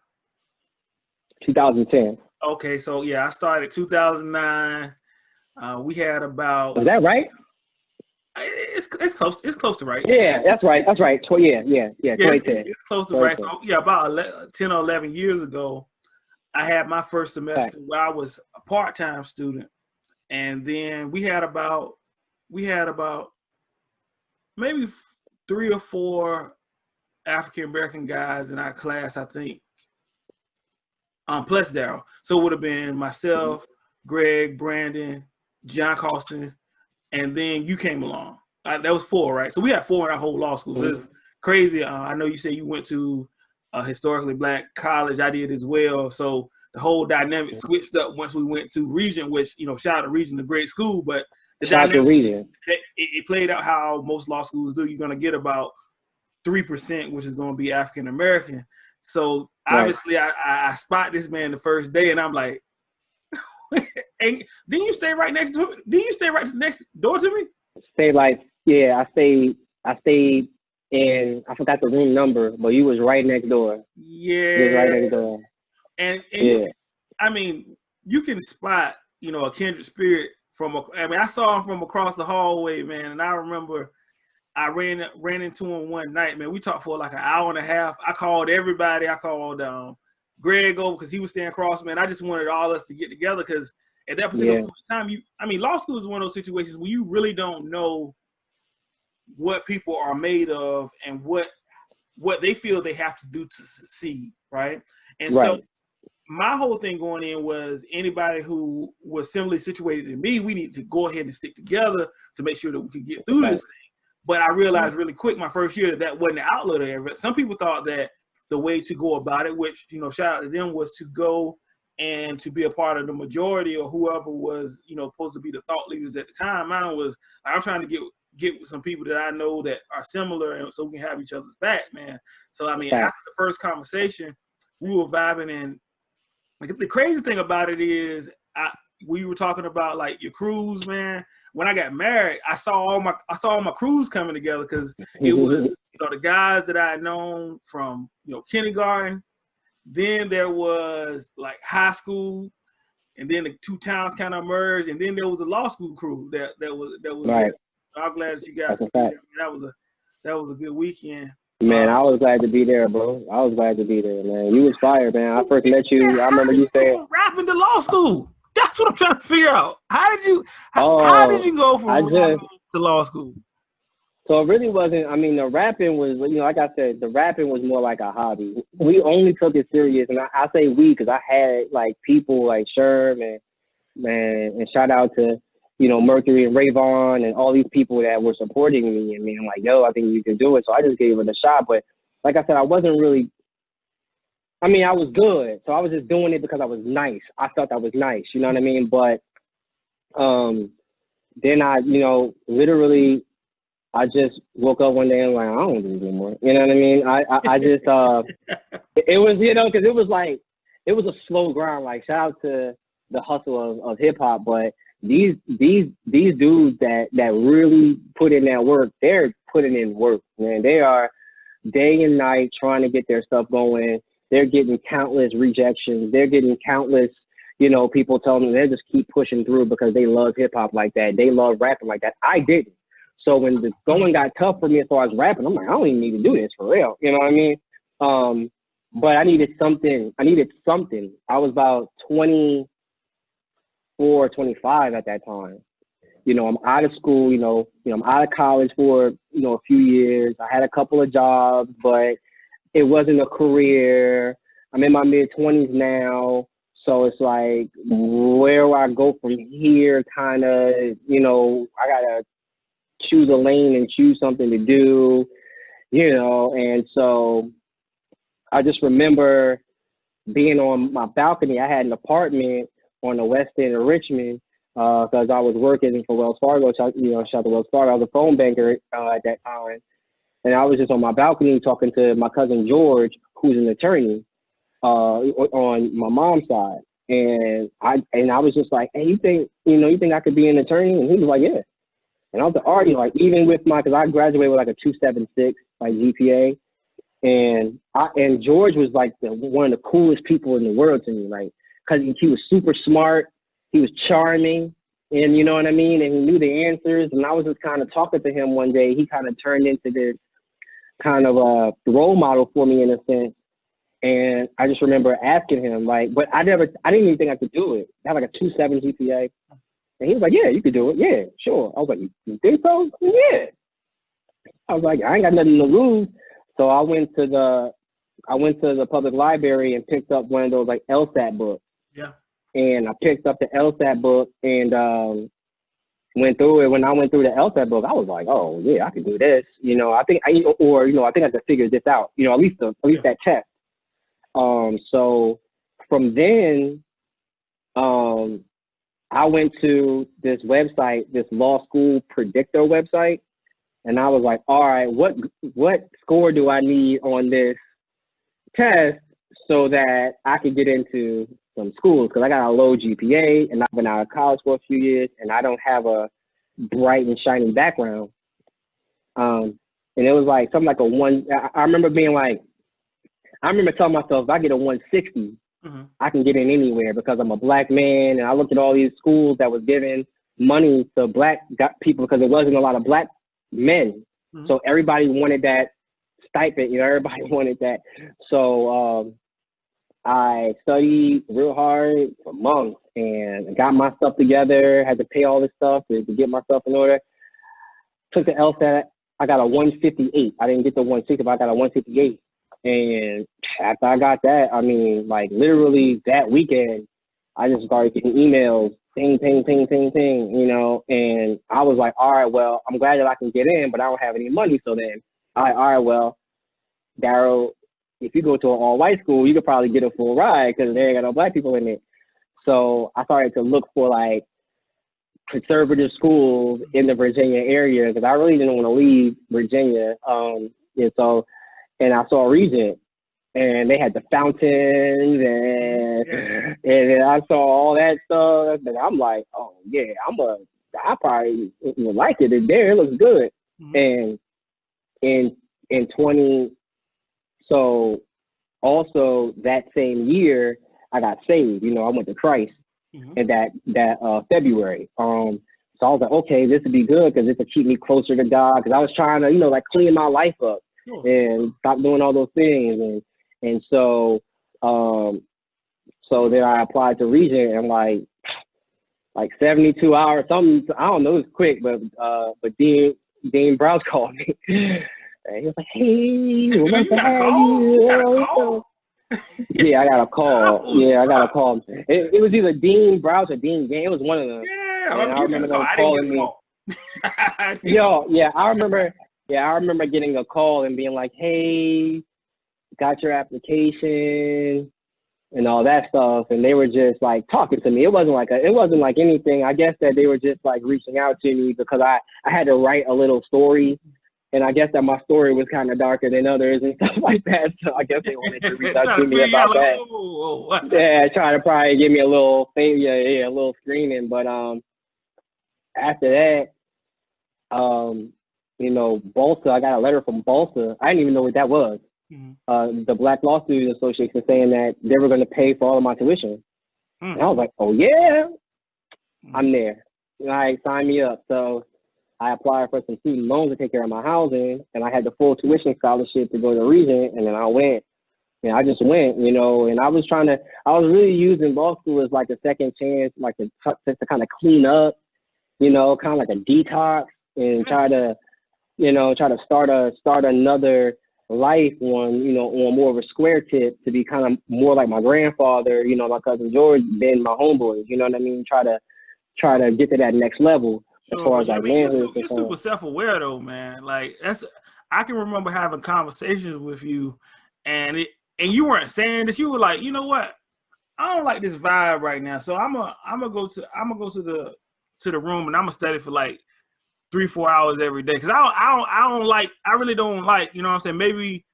2010. Okay, so yeah, I started 2009. We had about. Is that right? It's close. It's close to right. Yeah, that's right. That's right. Yeah. 2010. It's close to right. So, about 10 or 11 years ago, I had my first semester where I was a part-time student, and then we had about maybe 3 or 4 African American guys in our class, I think. Plus Daryl. So it would have been myself, Greg, Brandon, John Costin, and then you came along. That was 4, right? So we had 4 in our whole law school. So it's crazy. I know you say you went to a historically black college. I did as well. So the whole dynamic switched up once we went to Regent, which, shout out to Regent, a great school, but the dynamic, it played out how most law schools do. You're going to get about 3%, which is going to be African American. So obviously I spot this man the first day, and I'm like, and didn't you stay right next to him? Didn't you stay right next door to me? I stayed in, I forgot the room number, but you was right next door. Yeah. You was right next door. And yeah. I mean, you can spot, a kindred spirit I saw him from across the hallway, man. And I remember I ran into him one night, man. We talked for like an hour and a half. I called everybody. I called Greg over because he was staying across, man. I just wanted all us to get together because at that particular point in time, law school is one of those situations where you really don't know what people are made of and what they feel they have to do to succeed, right? And so my whole thing going in was anybody who was similarly situated to me, we need to go ahead and stick together to make sure that we could get through this thing. But I realized really quick my first year that wasn't the outlet of it. Some people thought that the way to go about it, which, shout out to them, was to go and to be a part of the majority or whoever was, supposed to be the thought leaders at the time. Mine was, I'm trying to get with some people that I know that are similar and so we can have each other's back, man. So, after the first conversation, we were vibing, and the crazy thing about it is we were talking about like your crews, man. When I got married, I saw all my crews coming together because it was the guys that I had known from kindergarten. Then there was like high school, and then the 2 towns kind of merged, and then there was a law school crew that was right. I'm glad that you guys. That was a good weekend. Man, I was glad to be there, bro. I was glad to be there, man. You was fired, man. I first met you. I remember you saying rapping to law school. That's what I'm trying to figure out. How did you go from rapping to law school? So it really wasn't. The rapping was, like I said, the rapping was more like a hobby. We only took it serious, and I say we because I had like people like Sherm and shout out to Mercury and Rayvon and all these people that were supporting me and being like, yo, I think you can do it. So I just gave it a shot. But like I said, I wasn't really. I was good, so I was just doing it because I was nice. I felt I was nice, you know what I mean? But then I, literally, I just woke up one day and like, I don't do this anymore. You know what I mean? I just, it was, because it was like, it was a slow grind. Like, shout out to the hustle of hip hop, but these dudes that really put in that work, they're putting in work, man. They are day and night trying to get their stuff going. They're getting countless rejections. They're getting countless, people telling them they just keep pushing through because they love hip hop like that. They love rapping like that. I didn't. So when the going got tough for me as far as rapping, I'm like, I don't even need to do this for real. You know what I mean? But I needed something. I was about 24, 25 at that time. I'm out of school, I'm out of college for, a few years. I had a couple of jobs, but it wasn't a career. I'm in my mid-20s now. So it's like, where do I go from here? Kind of, I got to choose a lane and choose something to do, And so I just remember being on my balcony. I had an apartment on the west end of Richmond because I was working for Wells Fargo. Shout out to Wells Fargo. I was a phone banker at that time. And I was just on my balcony talking to my cousin George, who's an attorney on my mom's side. And I was just like, hey, you think I could be an attorney? And he was like, yeah. And I was already like, even with because I graduated with like a 2.76 like GPA. And George was like one of the coolest people in the world to me, like, cause he was super smart. He was charming. And you know what I mean? And he knew the answers. And I was just kind of talking to him one day. He kind of turned into this kind of a role model for me in a sense. And I just remember asking him, like, but I didn't even think I could do it. I had like a 2.7 GPA. And he was like, yeah, you could do it. Yeah, sure. I was like, you think so? Yeah. I was like, I ain't got nothing to lose. So I went to the public library and picked up one of those like LSAT books. Yeah. And I picked up the LSAT book and went through it. When I went through the LSAT book, I was like, oh yeah, I can do this. You know, I think I could figure this out. You know, at least that test. So from then, I went to this website, this law school predictor website, and I was like, all right, what score do I need on this test so that I could get into some schools? Because I got a low GPA and I've been out of college for a few years and I don't have a bright and shiny background. And it was like something like I remember telling myself, if I get a 160, I can get in anywhere because I'm a black man. And I looked at all these schools that was giving money to black people because there wasn't a lot of black men. So everybody wanted that stipend, you know, everybody wanted that. So I studied real hard for months and got my stuff together, had to pay all this stuff to get my stuff in order. Took the LSAT, I got a 158. I didn't get the 160, but I got a 158. And after I got that, I mean, like literally that weekend, I just started getting emails, ping, ping, ping, ping, ping, you know, and I was like, all right, well, I'm glad that I can get in, but I don't have any money. So then, all right, well, Daryl, if you go to an all-white school, you could probably get a full ride because there ain't got no black people in it. So I started to look for like conservative schools in the Virginia area because I really didn't want to leave Virginia. And I saw Regent, and they had the fountains, and I saw all that stuff, and I'm like, oh yeah, I probably would like it in there. It looks good. And in 20, so also that same year, I got saved. You know, I went to Christ in that February. So I was like, okay, this would be good because this would keep me closer to God. Because I was trying to, you know, like clean my life up and stop doing all those things. And so then I applied to Regent and like 72 hours, something, I don't know, it was quick, but Dean Browse called me. And he was like, hey, You got a call? Yeah, I got a call. I got a call. It was either Dean Browse or Dean Gang. It was one of them. Yeah, I remember them calling me. I remember getting a call and being like, hey, got your application and all that stuff. And they were just like talking to me. It wasn't like anything. I guess that they were just like reaching out to me because I had to write a little story. And I guess that my story was kind of darker than others and stuff like that. So I guess they wanted to reach out to me about that. Yeah, trying to probably give me a little a little screening. But after that, you know, Bolsa, I got a letter from Bolsa. I didn't even know what that was. The Black Law Students Association saying that they were going to pay for all of my tuition. And I was like, oh yeah, I'm there. Like, sign me up. So I applied for some student loans to take care of my housing, and I had the full tuition scholarship to go to Regent, and then I went. And I just went, you know, and I was really using law school as like a second chance, like to kind of clean up, you know, kind of like a detox and try to start another life on more of a square tip to be kind of more like my grandfather, you know, my cousin George, then my homeboys, you know what I mean? Try to get to that next level. As far as like manhood, you're super self-aware though, man. Like I can remember having conversations with you, and you weren't saying this. You were like, you know what? I don't like this vibe right now, so I'm gonna go to the room and I'm gonna study for like 3-4 hours every day because I really don't like, you know what I'm saying? Maybe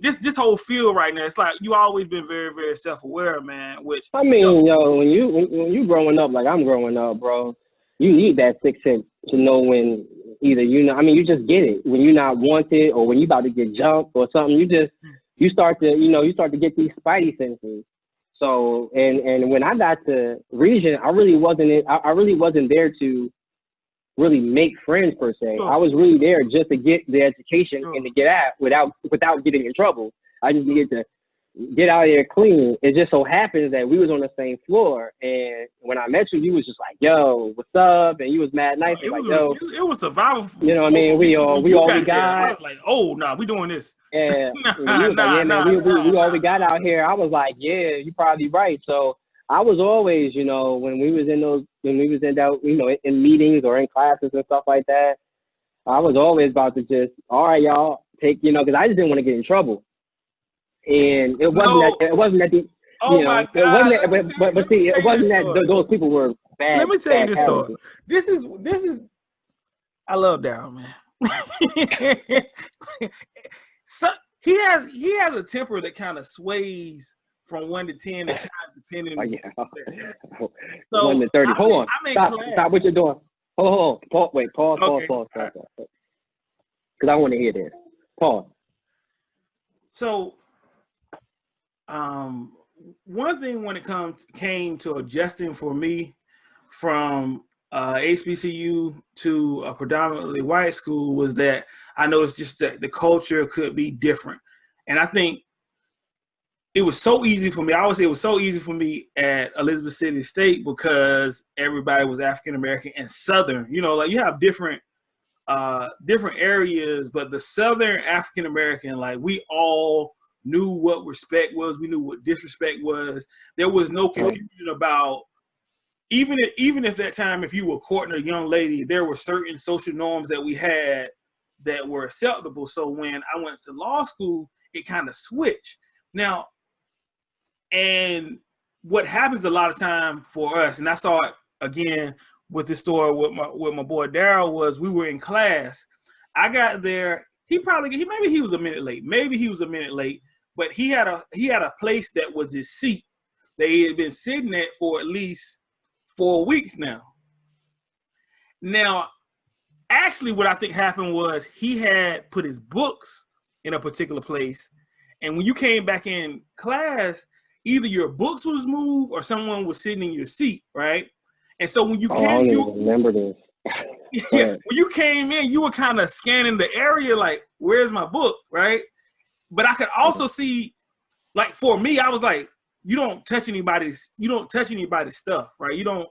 this whole field right now, it's like you always been very, very self-aware, man. Which I mean, when you growing up like I'm growing up, bro. You need that sixth sense to know when either you just get it when you're not wanted or when you're about to get jumped or something. You start to get these spidey senses. So and when I got to Regent, I really wasn't there to really make friends per se. I was really there just to get the education and to get out without getting in trouble. I just needed to get out here clean. It just so happens that we was on the same floor, and when I met you was just like, "Yo, what's up?" And you was mad nice. It like, was, "Yo, it was survival. You know what I mean? We all we got." I was like, "Oh, nah, we doing this." Yeah, he was like, "Yeah, man, we all we got out here." I was like, "Yeah, you probably right." So I was always, you know, when we was in that, you know, in meetings or in classes and stuff like that, I was always about to just, all right, y'all, take, you know, because I just didn't want to get in trouble. And it wasn't that the, oh you know, my God, it wasn't that, but see, it wasn't that those people were bad. Let me tell you this story. This is, I love Daryl, man. So he has a temper that kind of sways from 1 to 10 at times, depending. Oh, yeah. So 1 to 30. Hold on. Stop what you're doing. Hold on. Pause. Because I want to hear this. Pause. So, one thing when it came to adjusting for me from HBCU to a predominantly white school was that I noticed just that the culture could be different. And I think it was so easy for me. I would say it was so easy for me at Elizabeth City State because everybody was African American and Southern. You know, like you have different areas, but the Southern African American, like we all knew what respect was. We knew what disrespect was. There was no confusion about, even if that time, if you were courting a young lady, there were certain social norms that we had that were acceptable. So when I went to law school, it kind of switched. Now, and what happens a lot of time for us, and I saw it again with this story with my boy Daryl, was we were in class. I got there. Maybe he was a minute late, but he had a place that was his seat. They had been sitting at for at least 4 weeks now. Now, actually, what I think happened was he had put his books in a particular place, and when you came back in class, either your books was moved or someone was sitting in your seat, right? And so when you came, I don't even remember this. Yeah, when you came in, you were kind of scanning the area, like, "Where's my book?" Right? But I could also see, like, for me, I was like, you don't touch anybody's stuff, right? You don't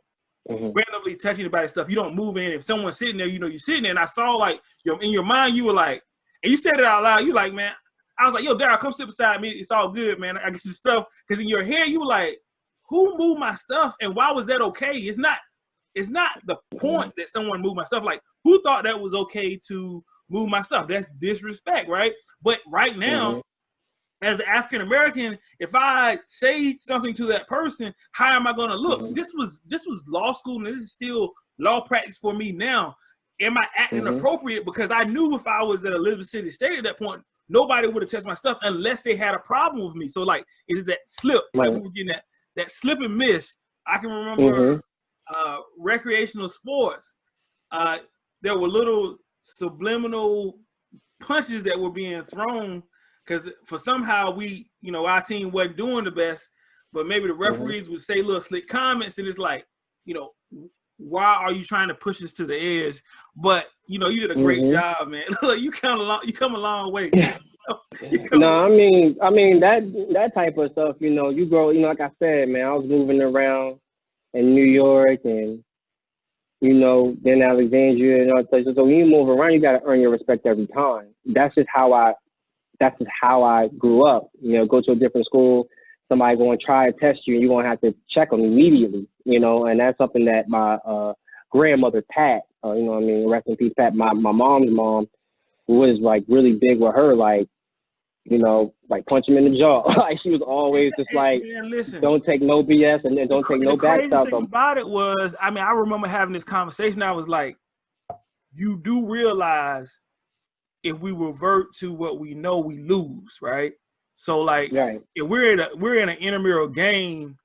randomly touch anybody's stuff. You don't move in. If someone's sitting there, you know you're sitting there. And I saw, like, in your mind, you were like, and you said it out loud. You like, man, I was like, "Yo, Daryl, come sit beside me. It's all good, man. I get your stuff." Because in your head, you were like, "Who moved my stuff, and why was that okay?" It's not the point that someone moved my stuff. Like, who thought that was okay to move my stuff? That's disrespect, right? But right now, as an African American, if I say something to that person, how am I going to look? This was law school, and this is still law practice for me now. Am I acting appropriate? Because I knew if I was at Elizabeth City State at that point, nobody would have touched my stuff unless they had a problem with me. So, like, it's that slip. Like, we were getting that slip and miss. I can remember recreational sports. There were little subliminal punches that were being thrown because for somehow our team wasn't doing the best, but maybe the referees would say little slick comments, and it's like, why are you trying to push this to the edge? But you did a great job, man. Look, you come a long way. No, I mean that type of stuff. You grow. Like I said, man, I was moving around in New York and then Alexandria and other places. So when you move around, you got to earn your respect every time. That's just how I grew up. Go to a different school, somebody going to try to test you, and you're going to have to check them immediately. And that's something that my grandmother Pat, rest in peace, Pat, my mom's mom, was like really big with her, like punch him in the jaw. Like she was always just like, listen, don't take no BS and then don't take no back stuff. The crazy thing about it was, I remember having this conversation. I was like, you do realize if we revert to what we know, we lose, right? So like, if we're in an intramural game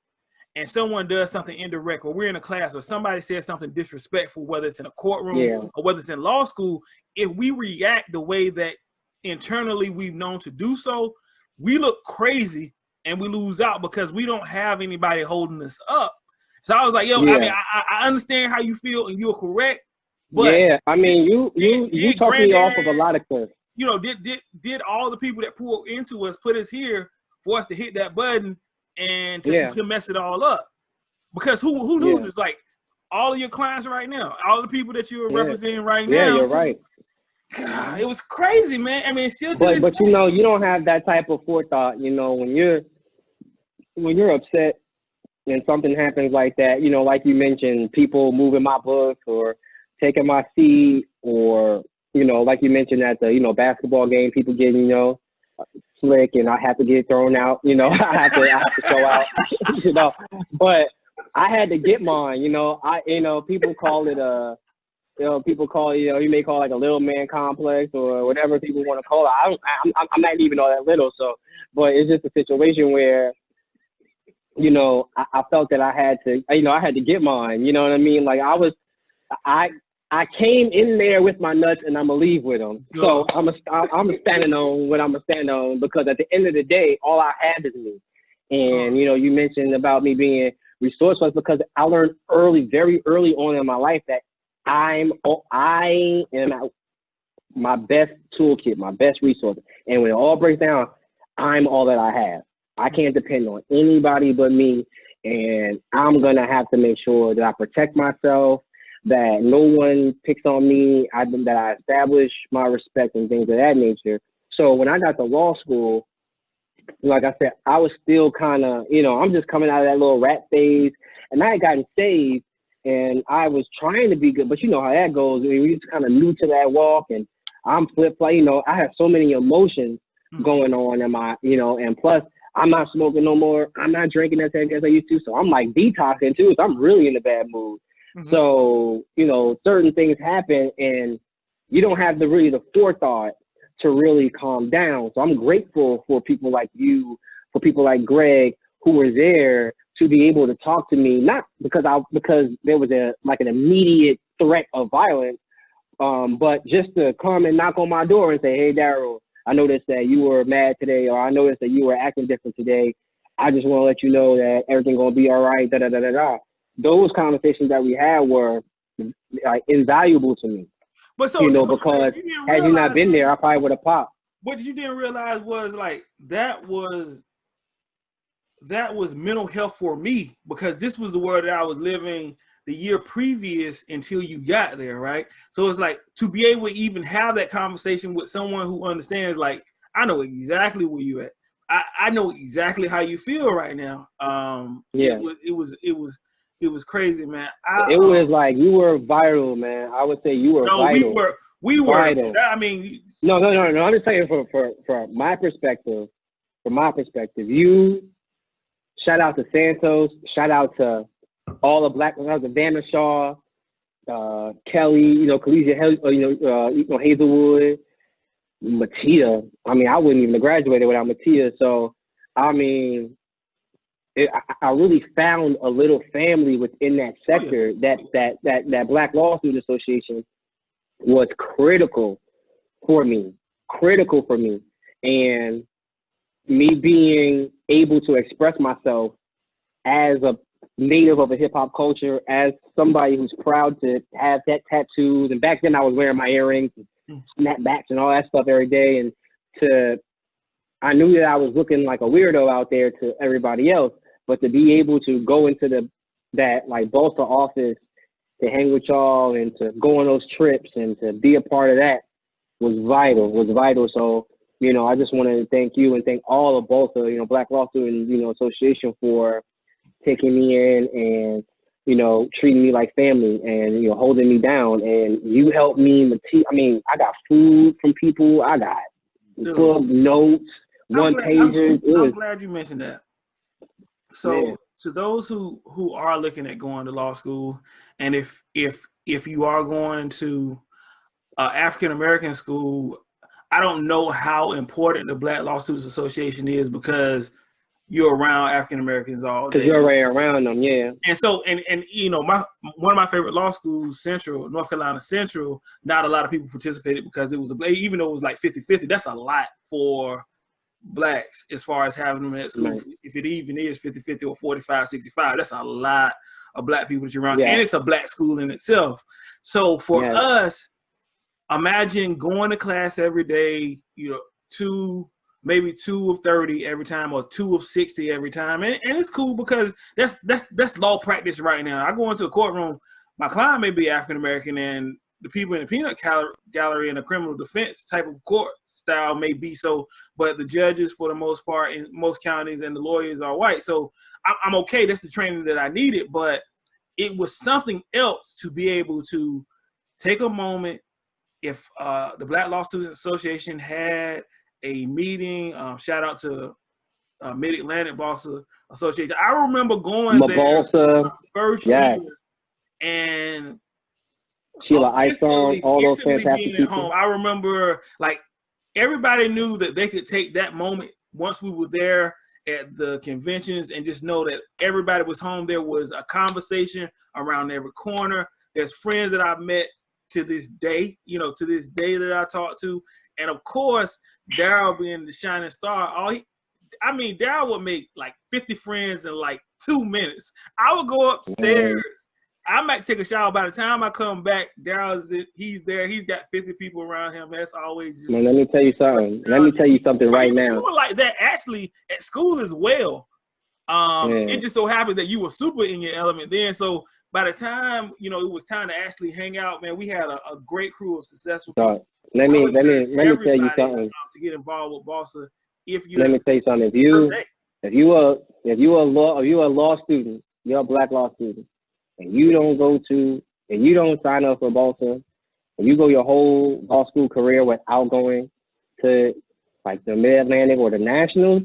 and someone does something indirect, or we're in a class or somebody says something disrespectful, whether it's in a courtroom or whether it's in law school, if we react the way that internally we've known to do so, we look crazy and we lose out because we don't have anybody holding us up. So I was like, I understand how you feel and you're correct. But you talked me off of a lot of stuff. Did all the people that poured into us put us here forced to hit that button and to mess it all up. Because who loses? Like all of your clients right now, all the people that you're representing right now. Yeah, you're right. God, it was crazy, man. I mean, still to But this day. you know, you don't have that type of forethought. You know, when you're upset and something happens like that, you know, like you mentioned, people moving my books or taking my seat, or, you know, like you mentioned at the, you know, basketball game, people getting, you know, slick, and I have to get thrown out, you know, I have to show out, you know, but I had to get mine, you know, people call it you may call it like a little man complex or whatever people want to call it. I'm not even all that little. So, but it's just a situation where, you know, I felt that I had to get mine, you know what I mean? Like I came in there with my nuts, and I'm gonna leave with them. So I'm standing on what I'm gonna stand on, because at the end of the day, all I have is me. And, you know, you mentioned about me being resourceful, because I learned very early on in my life that I am my best toolkit, my best resource. And when it all breaks down, I'm all that I have. I can't depend on anybody but me. And I'm going to have to make sure that I protect myself, that no one picks on me, that I establish my respect and things of that nature. So when I got to law school, like I said, I was still kind of, you know, I'm just coming out of that little rat phase, and I had gotten saved, and I was trying to be good, but you know how that goes. I mean, we just kind of new to that walk, and I'm flip-flop, you know, I have so many emotions going on in my, you know, and plus I'm not smoking no more. I'm not drinking as heavy as I used to. So I'm like detoxing too. So I'm really in a bad mood. Mm-hmm. So, you know, certain things happen, and you don't have the forethought to really calm down. So I'm grateful for people like you, for people like Greg, who were there to be able to talk to me, not because there was an immediate threat of violence, but just to come and knock on my door and say, hey, Daryl, I noticed that you were mad today, or I noticed that you were acting different today. I just want to let you know that everything's going to be all right, da-da-da-da-da. Those conversations that we had were like invaluable to me. But so, you know, because had you not been there, I probably would have popped. What you didn't realize was like that was mental health for me, because this was the world that I was living the year previous until you got there, right? So it's like to be able to even have that conversation with someone who understands, like, I know exactly where you at. I know exactly how you feel right now. Yeah. It was crazy, man. It was like you were vital, man. I would say you were vital. We were vital. I mean, no. I'm just saying for my perspective. From my perspective, you. Shout out to Santos. Shout out to all the Black ones, Vanna Shaw, Kelly, you know, Collegiate, Hazelwood, Mattia. I mean, I wouldn't even have graduated without Mattia. So, I mean, I really found a little family within that sector. That Black Law Student Association was critical for me, and me being able to express myself as a native of a hip hop culture, as somebody who's proud to have that tattoos. And back then I was wearing my earrings and snapbacks and all that stuff every day. And I knew that I was looking like a weirdo out there to everybody else, but to be able to go into that like Bolster office, to hang with y'all and to go on those trips and to be a part of that was vital. So, you know, I just want to thank you and thank all of Bolster, you know, Black Law Student, you know, Association for taking me in and, you know, treating me like family and, you know, holding me down. And you helped me. I mean, I got food from people. I got book notes, one-pagers. I'm glad you mentioned that. So to those who are looking at going to law school, and if you are going to African-American school, I don't know how important the Black Law Students Association is, because you're around African Americans all day. Because you're right around them, yeah. And so, and you know, one of my favorite law schools, Central, North Carolina Central, not a lot of people participated because it was even though it was like 50-50, that's a lot for Blacks as far as having them at school. Right. If it even is 50-50 or 45-65, that's a lot of Black people that you're around. Yeah. And it's a Black school in itself. So for us, imagine going to class every day, you know, to maybe 2 of 30 every time or 2 of 60 every time. And it's cool because that's law practice right now. I go into a courtroom, my client may be African-American, and the people in the peanut gallery in a criminal defense type of court style may be so, but the judges for the most part in most counties and the lawyers are white. So I'm okay. That's the training that I needed, but it was something else to be able to take a moment. If the Black Law Students Association had a meeting, shout out to Mid-Atlantic Bossa Association. I remember going there first year and Sheila Isom, all those fantastic being at home. I remember like everybody knew that they could take that moment once we were there at the conventions and just know that everybody was home. There was a conversation around every corner. There's friends that I've met to this day, to this day that I talk to. And of course, Daryl being the shining star, Daryl would make like 50 friends in like 2 minutes. I would go upstairs. I might take a shower. By the time I come back, he's there. He's got 50 people around him. That's always just. Man, let me tell you something. Let me tell you something right now. You were like that actually at school as well. It just so happened that you were super in your element then. So by the time it was time to actually hang out, man, we had a great crew of successful people. Let me tell you something. To get involved with Bossa, let me tell you something. If you are a law student, you're a Black law student, and you don't sign up for Bossa, and you go your whole law school career without going to like the Mid-Atlantic or the Nationals,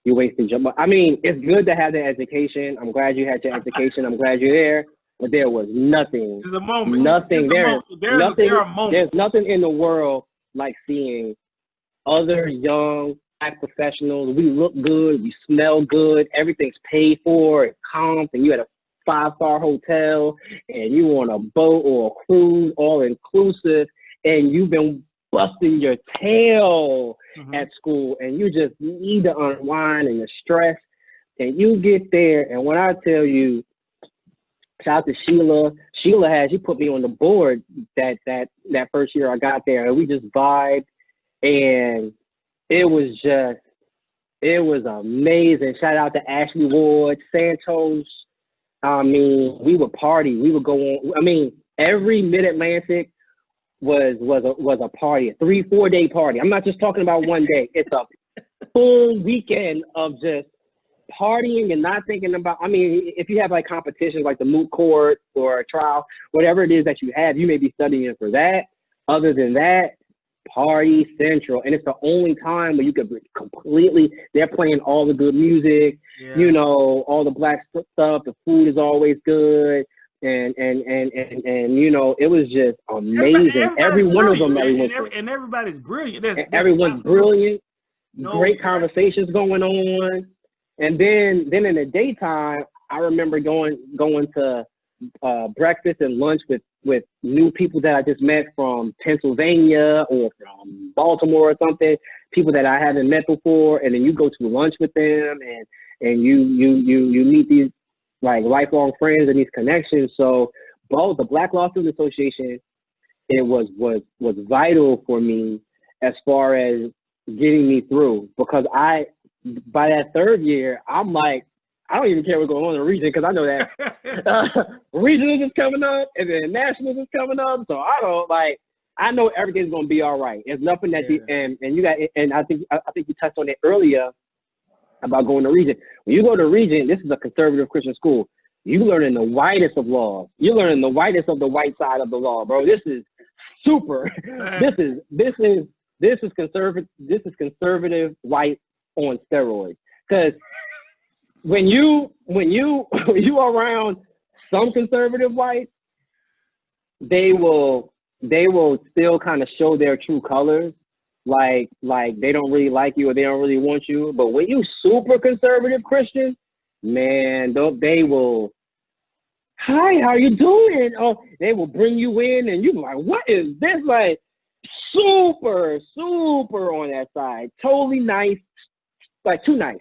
you wasted your money. I mean, it's good to have the education. I'm glad you had your education. I'm glad you're there. But there was nothing. There's a moment. Nothing. There's nothing in the world like seeing other young Black professionals. We look good. We smell good. Everything's paid for. It's comped, and you had a 5-star hotel, and you on a boat or a cruise, all inclusive, and you've been busting your tail at school, and you just need to unwind and you're stressed, and you get there, and when I tell you, shout out to Sheila. She put me on the board that first year I got there, and we just vibed, and it was amazing. Shout out to Ashley Ward, Santos. I mean, we would party. We would go on. I mean, every Mid-Atlantic was a party, a 3-4 day party. I'm not just talking about one day. It's a full weekend of just partying and not thinking about, if you have like competitions like the moot court or a trial, whatever it is that you have, you may be studying for that. Other than that, party central. And it's the only time where you could they're playing all the good music, all the Black stuff. The food is always good. And it was just amazing. Every one of them that we went to. And everybody's brilliant. Everyone's brilliant. Great conversations going on. And then in the daytime, I remember going to breakfast and lunch with new people that I just met from Pennsylvania or from Baltimore or something, people that I haven't met before. And then you go to lunch with them and you meet these like lifelong friends and these connections. So both the Black Law Students Association, it was vital for me as far as getting me through, because by that third year, I'm like, I don't even care what's going on in the region, because I know that regionals is coming up and then nationals is coming up. So I know everything's gonna be all right. There's nothing that I think you touched on it earlier about going to region. When you go to region, this is a conservative Christian school. You learning the whitest of laws. You're learning the whitest of the white side of the law, bro. This is super. This is conservative. This is conservative white on steroids. Because when you are around some conservative whites, they will still kind of show their true colors. Like they don't really like you or they don't really want you. But when you super conservative Christian, man, they will, hi, how you doing? Oh, they will bring you in and you like, what is this? Like super on that side. Totally nice. Like too nice.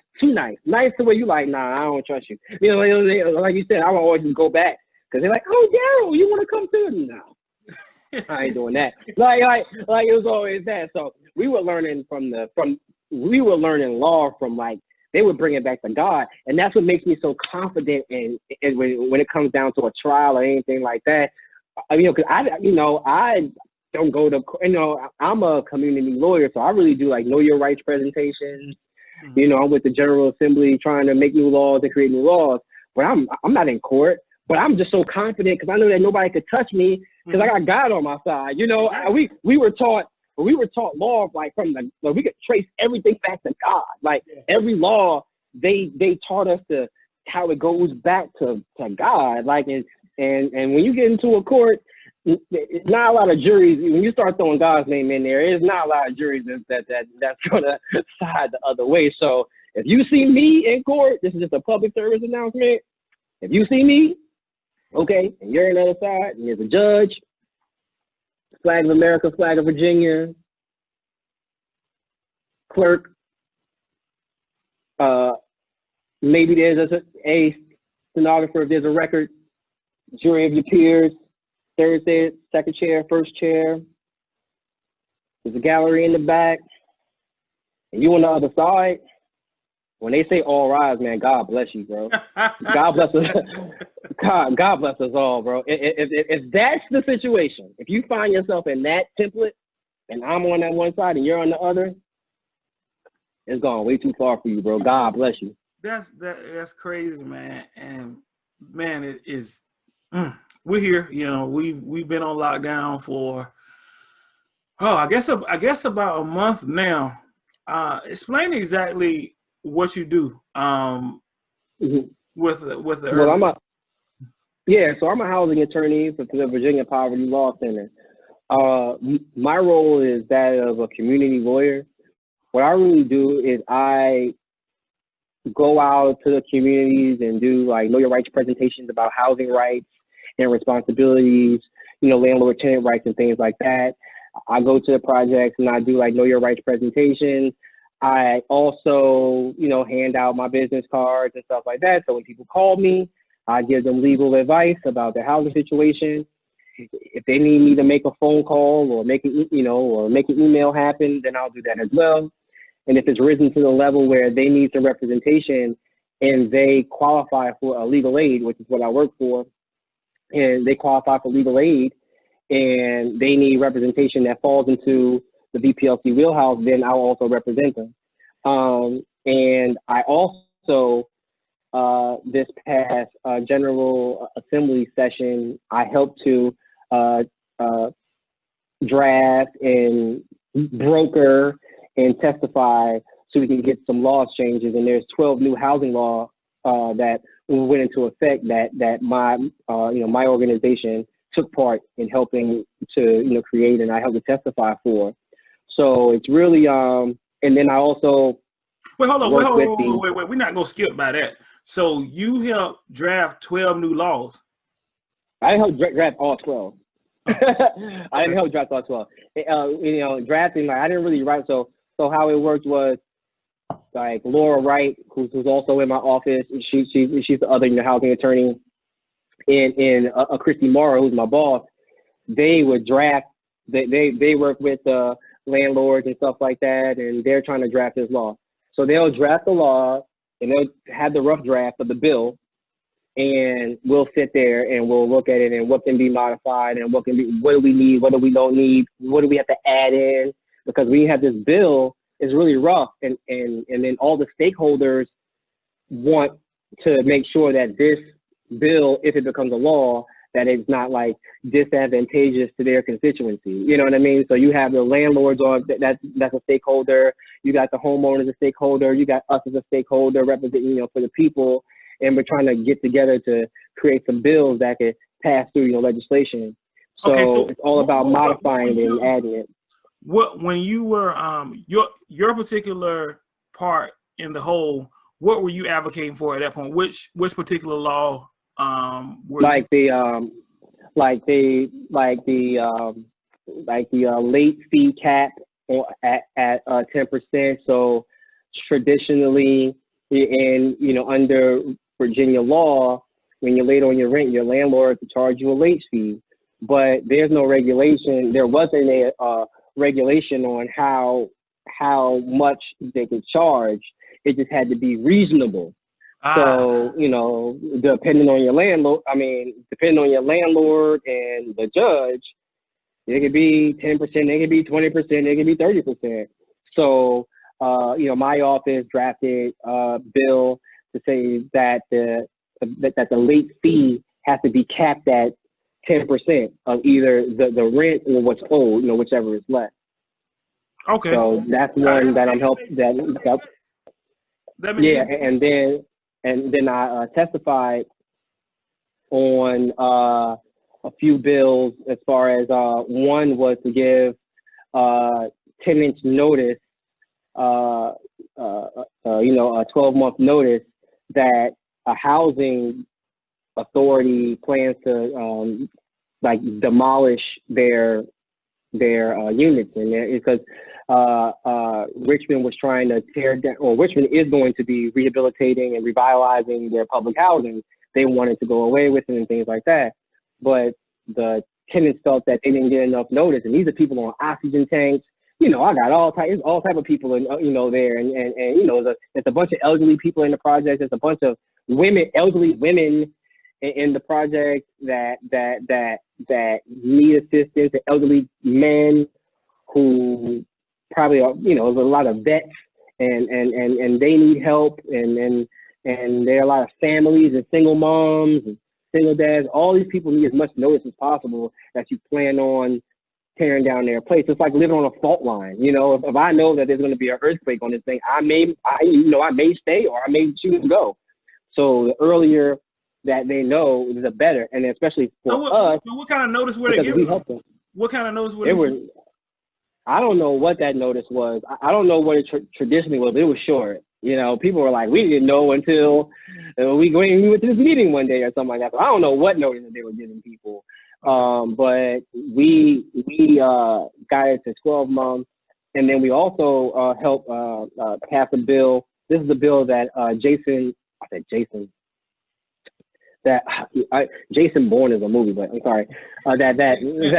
Nice to where you like, nah, I don't trust you. Like you said, I will always just go back because they're like, oh, Daryl, you want to come too? No. I ain't doing that. Like it was always that. So we were learning from we were learning law from like, they would bring it back to God. And that's what makes me so confident in when it comes down to a trial or anything like that. Because I don't go to, I'm a community lawyer, so I really do like know your rights presentations. Mm-hmm. I'm with the General Assembly trying to make new laws and create new laws, but I'm not in court. But I'm just so confident because I know that nobody could touch me because I got God on my side. We were taught law like we could trace everything back to God. Like every law, they taught us how it goes back to God. Like and when you get into a court, it's not a lot of juries. When you start throwing God's name in there, there's not a lot of juries that's gonna side the other way. So if you see me in court, this is just a public service announcement. If you see me, okay, and you're on the other side, and there's a judge, flag of America, flag of Virginia, clerk, maybe there's a stenographer if there's a record, jury of your peers, third chair, second chair, first chair. There's a gallery in the back, and you on the other side. When they say all rise, man, God bless you, bro. God bless us. God bless us all, bro. If that's the situation, if you find yourself in that template, and I'm on that one side and you're on the other, it's gone way too far for you, bro. God bless you. That's crazy, man. And man, it is. We're here. We've been on lockdown for I guess about a month now. Explain exactly what you do with the well, so I'm a housing attorney for the Virginia Poverty Law Center. My role is that of a community lawyer. What I really do is I go out to the communities and do like know your rights presentations about housing rights and responsibilities, landlord tenant rights and things like that. I go to the projects and I do like know your rights presentations. I also, hand out my business cards and stuff like that. So when people call me, I give them legal advice about their housing situation. If they need me to make a phone call or make an email happen, then I'll do that as well. And if it's risen to the level where they need some representation and they qualify for a legal aid, which is what I work for, and they qualify for legal aid and they need representation that falls into the VPLC wheelhouse, then I'll also represent them. And I also, this past General Assembly session, I helped to draft and broker and testify so we can get some laws changes. And there's 12 new housing law that went into effect that my my organization took part in helping to create, and I helped to testify for. So it's really and then I also wait. We're not gonna skip by that. So you helped draft 12 new laws. I helped draft all 12. I didn't help draft all 12. Drafting, like I didn't really write. So how it worked was like Laura Wright, who's also in my office, she's the other housing attorney, and Christy Morrow, who's my boss. They would draft. They work with landlords and stuff like that, and they're trying to draft this law. So they'll draft the law, and they'll have the rough draft of the bill, and we'll sit there and we'll look at it and what can be modified and what do we need, what do we don't need, what do we have to add in, because we have this bill is really rough, and then all the stakeholders want to make sure that this bill, if it becomes a law, that it's not like disadvantageous to their constituency. You know what I mean? So you have the landlords on that's a stakeholder. You got the homeowners as a stakeholder. You got us as a stakeholder representing, for the people. And we're trying to get together to create some bills that could pass through, legislation. So it's all about modifying it and adding it. When you were your particular part in the whole, what were you advocating for at that point? Which particular law? Like the late fee cap at 10%. So traditionally, under Virginia law, when you're late on your rent, your landlord to charge you a late fee. But there's no regulation. There wasn't a regulation on how how much they could charge. It just had to be reasonable. So, you know, depending on your landlord and the judge, it could be 10%, it could be 20%, it could be 30%. So, you know, my office drafted a bill to say that the late fee has to be capped at 10% of either the rent or what's owed, you know, whichever is less. Okay. So that's one that I'm helping. Yeah, and then I testified on a few bills as far as one was to give tenants notice, you know, a 12-month notice that a housing authority plans to like demolish their units in there, because Richmond was trying to tear down, or Richmond is going to be rehabilitating and revitalizing their public housing. They wanted to go away with it and things like that, but the tenants felt that they didn't get enough notice. And these are people on oxygen tanks. You know, I got all type of people in, you know, there, and you know, there's a bunch of elderly people in the project. There's a bunch of elderly women in the project that need assistance, the elderly men who probably are, you know, there's a lot of vets and they need help, and there are a lot of families and single moms and single dads. All these people need as much notice as possible that you plan on tearing down their place. It's like living on a fault line. You know, if I know that there's going to be an earthquake on this thing, I may stay or I may choose to go. So the earlier that they know, the better, and especially for us. So what kind of notice were they giving? What kind of notice were they giving? I don't know what that notice was. I don't know what it traditionally was, but it was short. You know, people were like, we didn't know until we went to this meeting one day or something like that. So I don't know what notice they were giving people. But we got it to 12 months. And then we also helped pass a bill. This is a bill that Jason Bourne is a movie, but I'm sorry. Bourne Identity?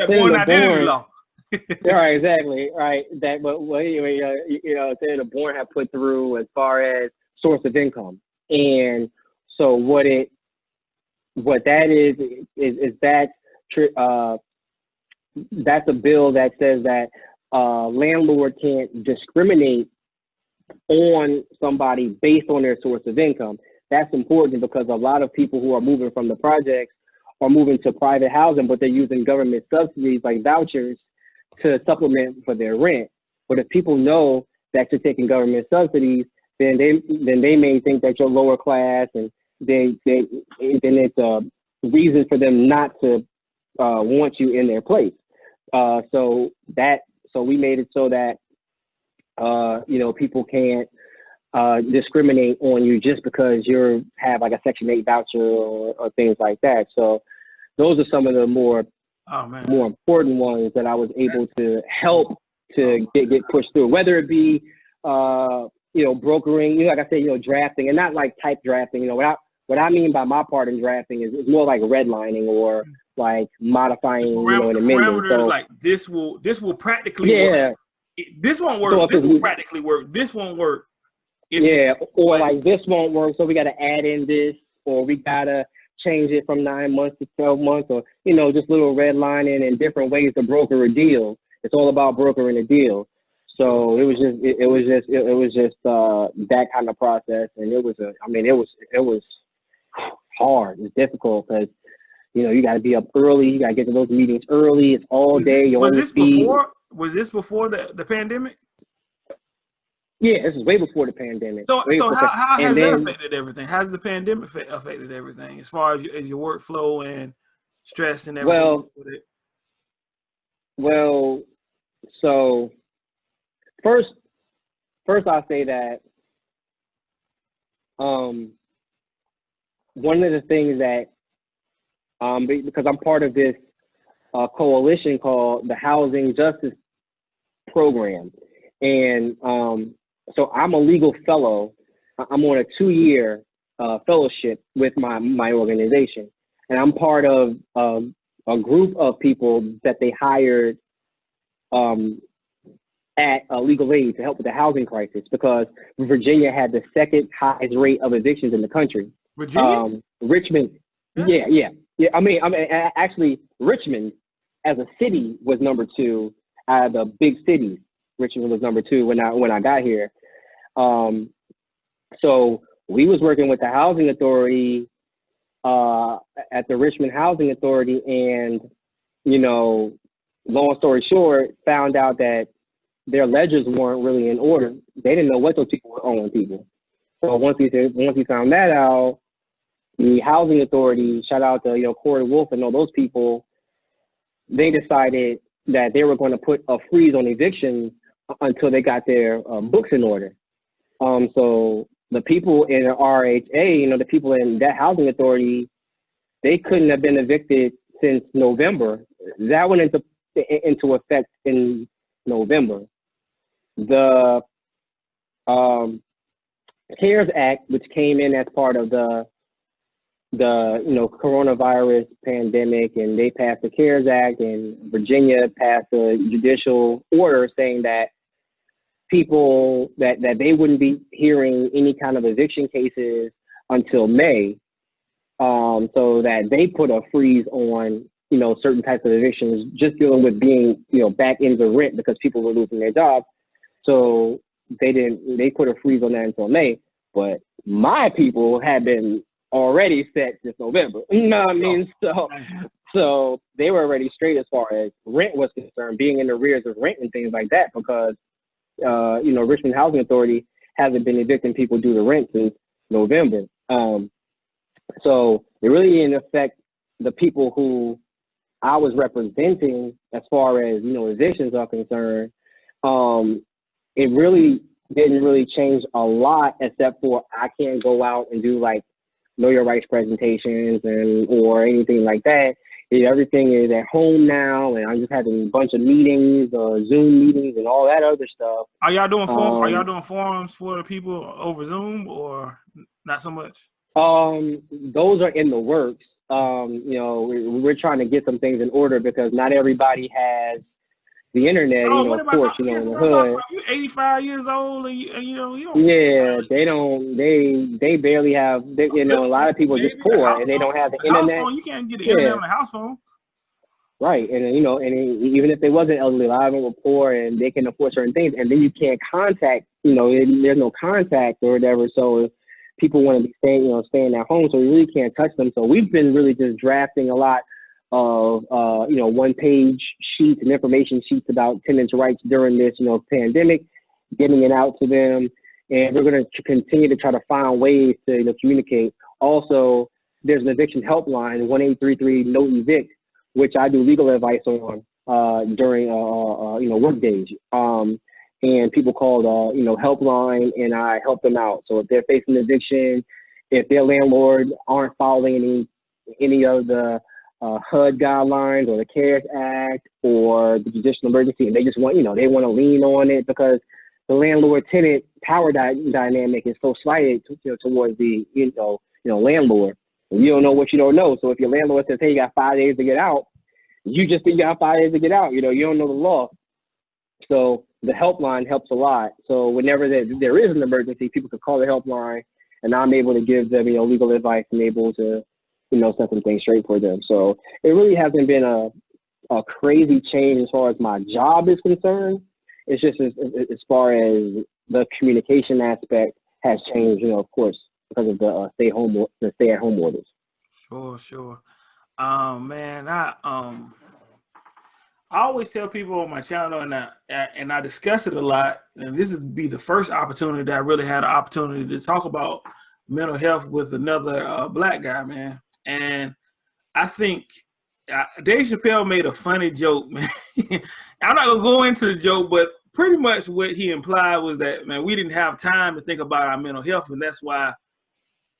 Bourne Identity law. Right, exactly. Right. That, but anyway, you know, Senator Bourne had put through as far as source of income. And so what that is that's a bill that says that landlord can't discriminate on somebody based on their source of income. That's important because a lot of people who are moving from the projects are moving to private housing, but they're using government subsidies like vouchers to supplement for their rent. But if people know that you're taking government subsidies, then they may think that you're lower class, and then it's a reason for them not to want you in their place. So we made it so that you know, people can't discriminate on you just because you have like a Section 8 voucher or things like that. So those are some of the more important ones that I was able to help to get pushed through, whether it be, you know, brokering, you know, like I said, you know, drafting, and not like type drafting. You know, what I mean by my part in drafting is more like redlining or like modifying, you know, an amendment. So like this will practically work. This won't work. So this will practically work. This won't work. Like this won't work, so we got to add in this, or we got to change it from 9 months to 12 months, or, you know, just little redlining and different ways to broker a deal. It's all about brokering a deal. So it was just that kind of process, and it was hard. It's difficult because, you know, you got to be up early. You got to get to those meetings early. It's all day. Was this before the pandemic? Yeah, this is way before the pandemic. So how has that affected everything? How's the pandemic affected everything as far as your workflow and stress and everything? Well, so first I'll say that one of the things that because I'm part of this coalition called the Housing Justice Program, and so I'm a legal fellow. I'm on a 2-year fellowship with my organization, and I'm part of a group of people that they hired at legal aid to help with the housing crisis, because Virginia had the second highest rate of evictions in the country. Virginia? Richmond, yeah. I mean, actually, Richmond as a city was number 2 out of the big cities. Richmond was number 2 when I got here. So we was working with the housing authority at the Richmond Housing Authority, and long story short, found out that their ledgers weren't really in order. They didn't know what those people were owing people. So once we found that out, the housing authority, shout out to Corey Wolf and all those people, they decided that they were going to put a freeze on evictions until they got their books in order. So the people in the RHA, the people in that housing authority, they couldn't have been evicted since November. That went into effect in November. The CARES Act, which came in as part of the coronavirus pandemic, and they passed the CARES Act, and Virginia passed a judicial order saying that people that they wouldn't be hearing any kind of eviction cases until May, so that they put a freeze on certain types of evictions, just dealing with being back into rent because people were losing their jobs. So they put a freeze on that until May. But my people had been already set since November. You know what I mean? So they were already straight as far as rent was concerned, being in arrears of rent and things like that, because Richmond Housing Authority hasn't been evicting people due to rent since November. So it really didn't affect the people who I was representing as far as evictions are concerned. It really didn't really change a lot, except for I can't go out and do like know your rights presentations or anything like that. Everything is at home now, and I'm just having a bunch of meetings, Zoom meetings, and all that other stuff. Are y'all doing forums for the people over Zoom, or not so much? Those are in the works. We're trying to get some things in order because not everybody has the internet. Of course, in the hood. You're 85 years old, and you don't. Yeah, they don't. They barely have. A lot of people are just poor and they don't have the internet. Phone, you can't get the internet on the house phone. Right, and even if they wasn't elderly, a lot of them were poor and they can afford certain things, and then you can't contact. There's no contact or whatever. So people want to be staying at home, so we really can't touch them. So we've been really just drafting a lot of one-page sheets and information sheets about tenants' rights during this pandemic, getting it out to them, and we're going to continue to try to find ways to communicate. Also, there's an eviction helpline, 1-833-NO-EVICT, which I do legal advice on during work days. And people call the helpline, and I help them out. So if they're facing eviction, if their landlord aren't following any of the HUD guidelines or the CARES Act or the judicial emergency, and they just want they want to lean on it because the landlord-tenant power dynamic is so slighted towards the landlord. And you don't know what you don't know. So if your landlord says, "Hey, you got 5 days to get out," you just think you got 5 days to get out. You don't know the law. So the helpline helps a lot. So whenever there is an emergency, people can call the helpline, and I'm able to give them legal advice and able to set some things straight for them. So it really hasn't been a crazy change as far as my job is concerned. It's just as far as the communication aspect has changed, of course, because of the stay-at-home orders. Sure. Man, I always tell people on my channel, and I discuss it a lot, and this would be the first opportunity that I really had an opportunity to talk about mental health with another Black guy, man. And I think Dave Chappelle made a funny joke, man. I'm not going to go into the joke, but pretty much what he implied was that, man, we didn't have time to think about our mental health, and that's why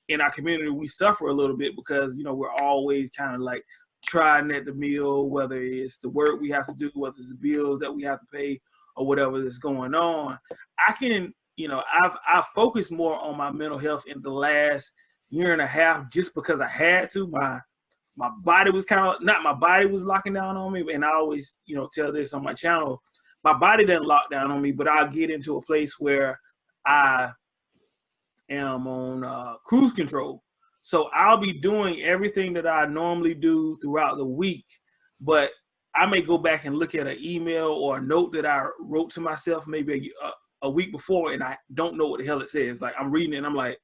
in our community we suffer a little bit because, we're always kind of like trying at the meal, whether it's the work we have to do, whether it's the bills that we have to pay, or whatever that's going on. I can, I've focused more on my mental health in the last year and a half just because I had to. my body was kind of, not my body was locking down on me, and I always, you know, tell this on my channel, my body doesn't lock down on me, but I'll get into a place where I am on cruise control. So I'll be doing everything that I normally do throughout the week, but I may go back and look at an email or a note that I wrote to myself maybe a week before, and I don't know what the hell it says. Like, I'm reading it and I'm like,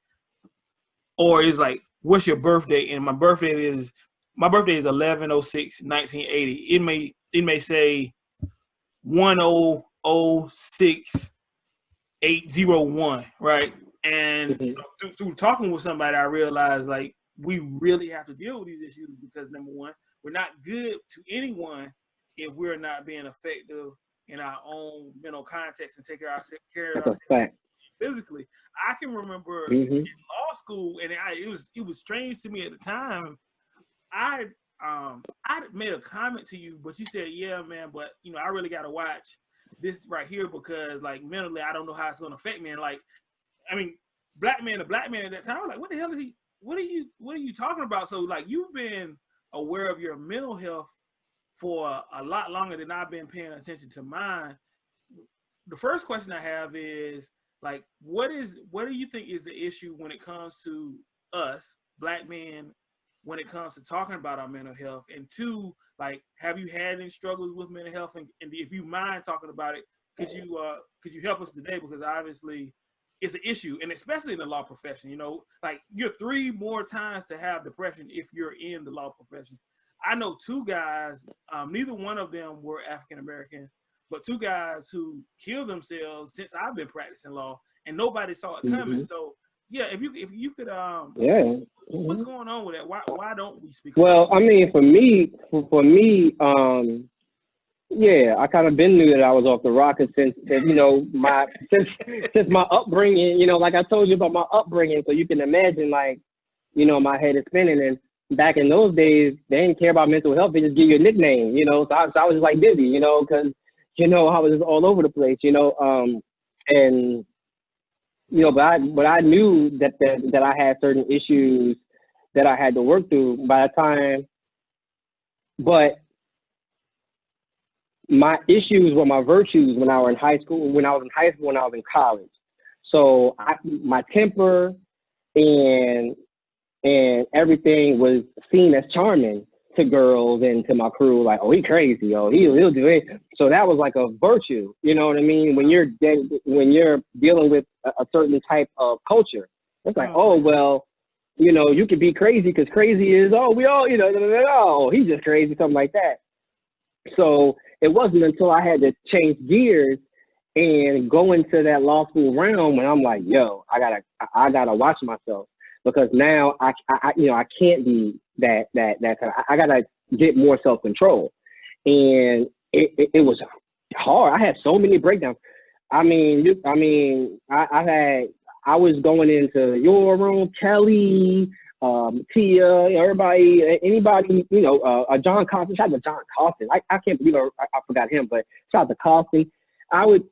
or it's like, what's your birthday? And my birthday is 11/06/1980. It may say 10/06/801, right? And through talking with somebody, I realized, like, we really have to deal with these issues because, number one, we're not good to anyone if we're not being effective in our own mental context and take care of ourselves physically. I can remember in law school, and it was strange to me at the time. I made a comment to you, but you said, "Yeah, man, but you know, I really got to watch this right here because, like, mentally, I don't know how it's going to affect me." And, like, I mean, black man at that time, I was like, what the hell is he? What are you talking about? So, like, you've been aware of your mental health for a lot longer than I've been paying attention to mine. The first question I have is, like, what do you think is the issue when it comes to us, black men, when it comes to talking about our mental health? And two, like, have you had any struggles with mental health? And if you mind talking about it, could you help us today? Because obviously it's an issue, and especially in the law profession, you know, like, you're 3 more times to have depression if you're in the law profession. I know 2 guys, neither one of them were African-American, but 2 guys who killed themselves since I've been practicing law, and nobody saw it coming. So yeah, if you could, what's going on with that? Why don't we speak? Well, I mean, for me, yeah, I kind of been knew that I was off the rocker since, you know, since my upbringing, you know, like I told you about my upbringing. So you can imagine, like, you know, my head is spinning. And back in those days, they didn't care about mental health. They just give you a nickname, you know. So I was just like Dizzy, you know, because, you know, I was just all over the place, you know. And, you know, but I knew that I had certain issues that I had to work through by the time, but my issues were my virtues when I was in high school, when I was in college. So my temper and everything was seen as charming to girls and to my crew. Like, oh, he crazy, oh, he'll do it. So that was like a virtue, you know what I mean? When you're dealing with a certain type of culture, it's like, oh, well, you know, you can be crazy because crazy is, oh, we all, you know, oh, he's just crazy, something like that. So it wasn't until I had to change gears and go into that law school realm when I'm like, yo, I gotta watch myself, because now I you know, I can't be that kind of, I gotta get more self-control. And it was hard. I had so many breakdowns. I was going into your room, Kelly, Tia, everybody, anybody, you know, John Costin. Shout out to John Costin. I can't believe I forgot him, but shout out to Costin. I would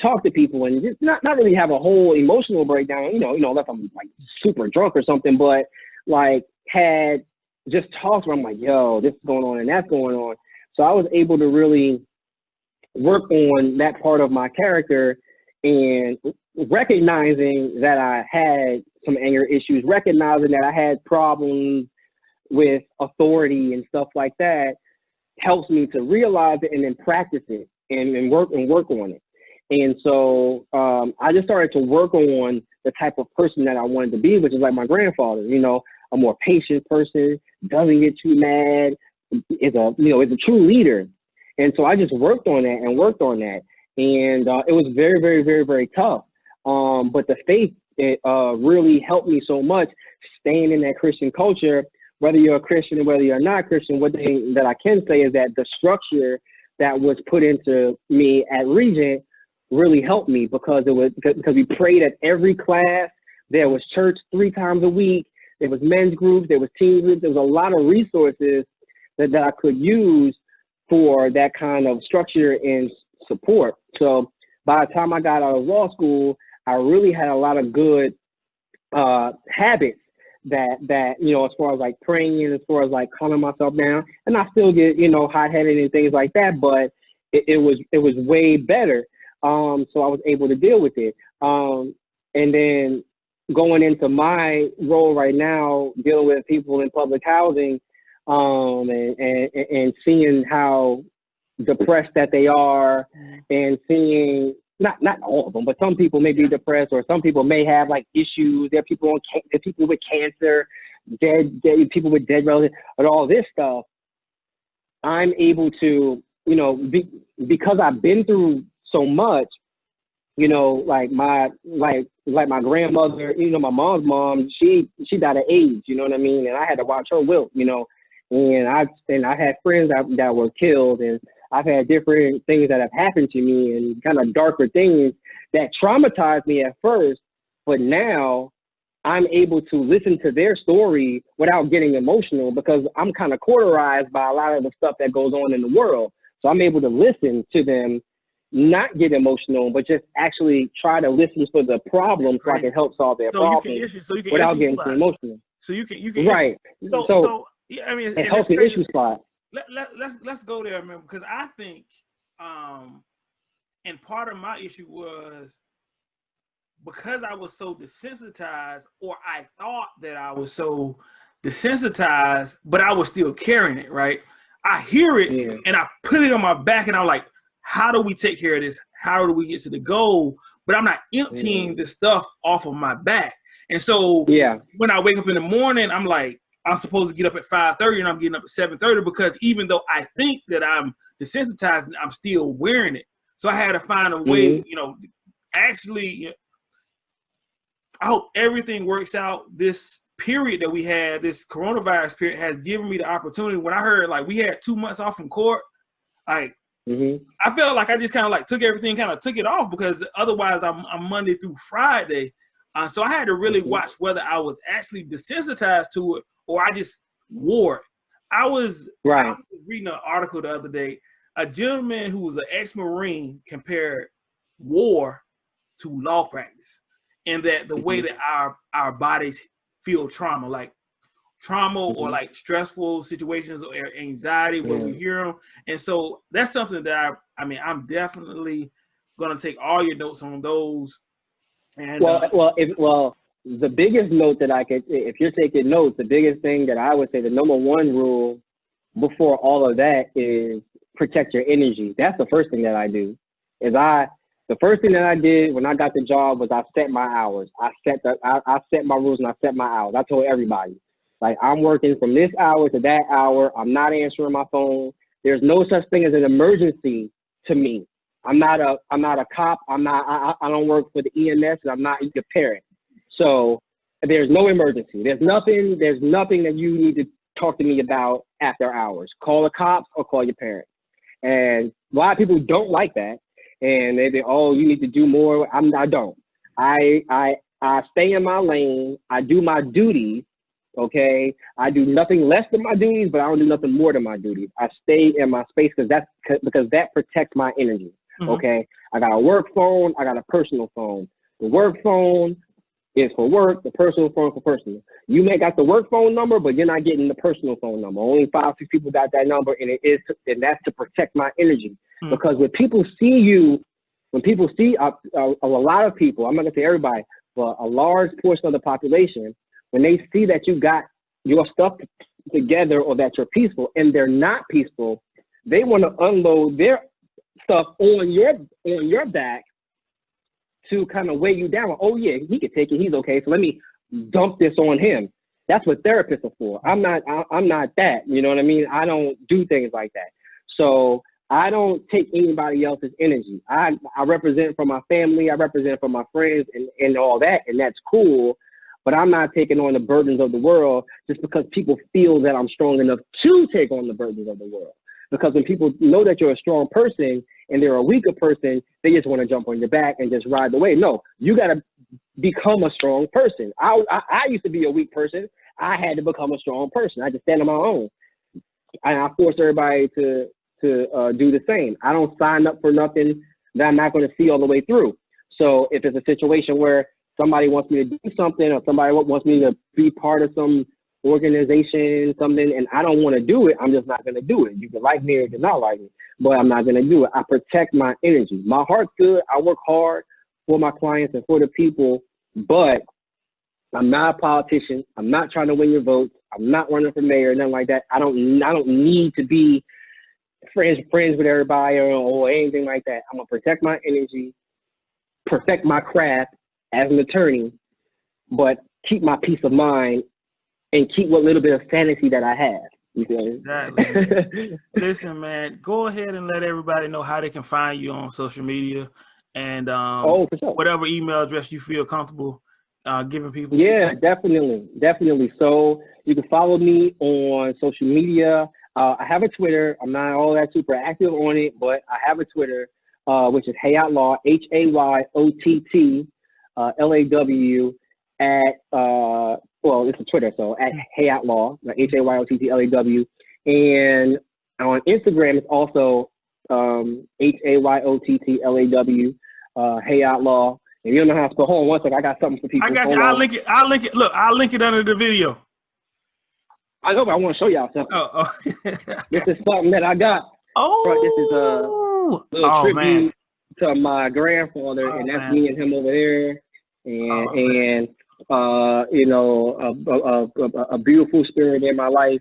talk to people and just not really have a whole emotional breakdown, you know, unless I'm like super drunk or something, but like had just talks where I'm like, yo, this is going on and that's going on. So I was able to really work on that part of my character and recognizing that I had some anger issues, recognizing that I had problems with authority and stuff like that, helps me to realize it and then practice it and work on it. And so I just started to work on the type of person that I wanted to be, which is like my grandfather, you know, a more patient person, doesn't get too mad, is a true leader. And so I just worked on that. And it was very, very, very, very tough. But the faith, it really helped me so much staying in that Christian culture. Whether you're a Christian or whether you're not Christian, one thing that I can say is that the structure that was put into me at Regent really helped me, because we prayed at every class. There was church 3 times a week. There was men's groups. There was teen groups. There was a lot of resources that I could use for that kind of structure and support. So by the time I got out of law school, I really had a lot of good habits that, you know, as far as like praying, as far as like calming myself down, and I still get, you know, hot-headed and things like that, but it was way better. So I was able to deal with it. And then going into my role right now, dealing with people in public housing, and seeing how depressed that they are, and seeing not all of them, but some people may be depressed, or some people may have like issues. There are people with cancer, dead people with dead relatives, and all this stuff. I'm able to, you know, because I've been through so much, you know, like my grandmother, you know, my mom's mom, she died of AIDS, you know what I mean? And I had to watch her wilt, you know, and I had friends that were killed, and I've had different things that have happened to me, and kind of darker things that traumatized me at first, but now I'm able to listen to their story without getting emotional, because I'm kind of cauterized by a lot of the stuff that goes on in the world. So I'm able to listen to them, not get emotional, but just actually try to listen for the problem so I can help solve their problems without getting too emotional. So you can right. So yeah, I mean, it helps the issue spot. Let's go there, man, because I think, and part of my issue was because I was so desensitized, or I thought that I was so desensitized, but I was still carrying it, right? I hear it and I put it on my back, and I'm like, how do we take care of this? How do we get to the goal? But I'm not emptying the stuff off of my back. And so when I wake up in the morning, I'm like, I'm supposed to get up at 5:30, and I'm getting up at 7:30, because even though I think that I'm desensitized, I'm still wearing it. So I had to find a way, you know, actually, I hope everything works out. This period that we had, this coronavirus period, has given me the opportunity. When I heard like we had 2 months off from court, like I felt like I just kind of like took everything, kind of took it off, because otherwise I'm Monday through Friday. So I had to really watch whether I was actually desensitized to it or I just wore it. I was reading an article the other day. A gentleman who was an ex-Marine compared war to law practice, and that the way that our bodies feel trauma, like trauma or like stressful situations or anxiety when we hear them. And so that's something that I mean, I'm definitely going to take all your notes on those. And the biggest note that I could, if you're taking notes, the biggest thing that I would say, the number one rule before all of that is protect your energy. That's the first thing that I do. The first thing that I did when I got the job was I set my hours. I set my rules, and I set my hours. I told everybody, like, I'm working from this hour to that hour. I'm not answering my phone. There's no such thing as an emergency to me. I'm not a cop. I don't work for the EMS, and I'm not your parent. So there's no emergency. There's nothing that you need to talk to me about after hours. Call the cops or call your parents. And a lot of people don't like that. And they say, oh, you need to do more. I don't. I stay in my lane. I do my duties. Okay. I do nothing less than my duties, but I don't do nothing more than my duties. I stay in my space because that protects my energy. Okay. I got a work phone. I got a personal phone. The work phone is for work. The personal phone for personal. You may got the work phone number, but you're not getting the personal phone number. Only 5-6 people got that number, and that's to protect my energy. Because when people see a lot of people, I'm not gonna say everybody, but a large portion of the population, when they see that you got your stuff together or that you're peaceful, and they're not peaceful, they want to unload their stuff on your back to kind of weigh you down. Oh yeah, he can take it. He's okay. So let me dump this on him. That's what therapists are for. I'm not that. You know what I mean? I don't do things like that. So I don't take anybody else's energy. I represent for my family. I represent for my friends and all that, and that's cool. But I'm not taking on the burdens of the world just because people feel that I'm strong enough to take on the burdens of the world. Because when people know that you're a strong person and they're a weaker person, they just want to jump on your back and just ride the wave. No, you got to become a strong person. I used to be a weak person. I had to become a strong person. I had to stand on my own. And I force everybody to do the same. I don't sign up for nothing that I'm not going to see all the way through. So if it's a situation where somebody wants me to do something, or somebody wants me to be part of some organization, something, and I don't want to do it, I'm just not going to do it. You can like me or you can not like me, but I'm not going to do it. I protect my energy. My heart's good. I work hard for my clients and for the people, but I'm not a politician. I'm not trying to win your votes. I'm not running for mayor, nothing like that. I don't need to be friends with everybody or anything like that. I'm gonna protect my energy, perfect my craft as an attorney, but keep my peace of mind and keep what little bit of fantasy that I have. Exactly. Listen, man, go ahead and let everybody know how they can find you on social media, and for sure. whatever email address you feel comfortable giving people. Yeah, definitely. So you can follow me on social media. I have a Twitter. I'm not all that super active on it, but I have a Twitter, which is Hayott Law, HAYOTT LAW at well, it's a Twitter, so at Hayott Law, HAYOTT LAW, and on Instagram it's also HAYOTT LAW, Hayott Law. If you don't know how to spell, hold on one second, I got something for people. I got you. I'll link it. Look, I'll link it under the video. I know, but I want to show y'all something. Oh. This is something that I got. Oh, this is a little tribute man. to my grandfather, and that's me and him over there. And you know, a beautiful spirit in my life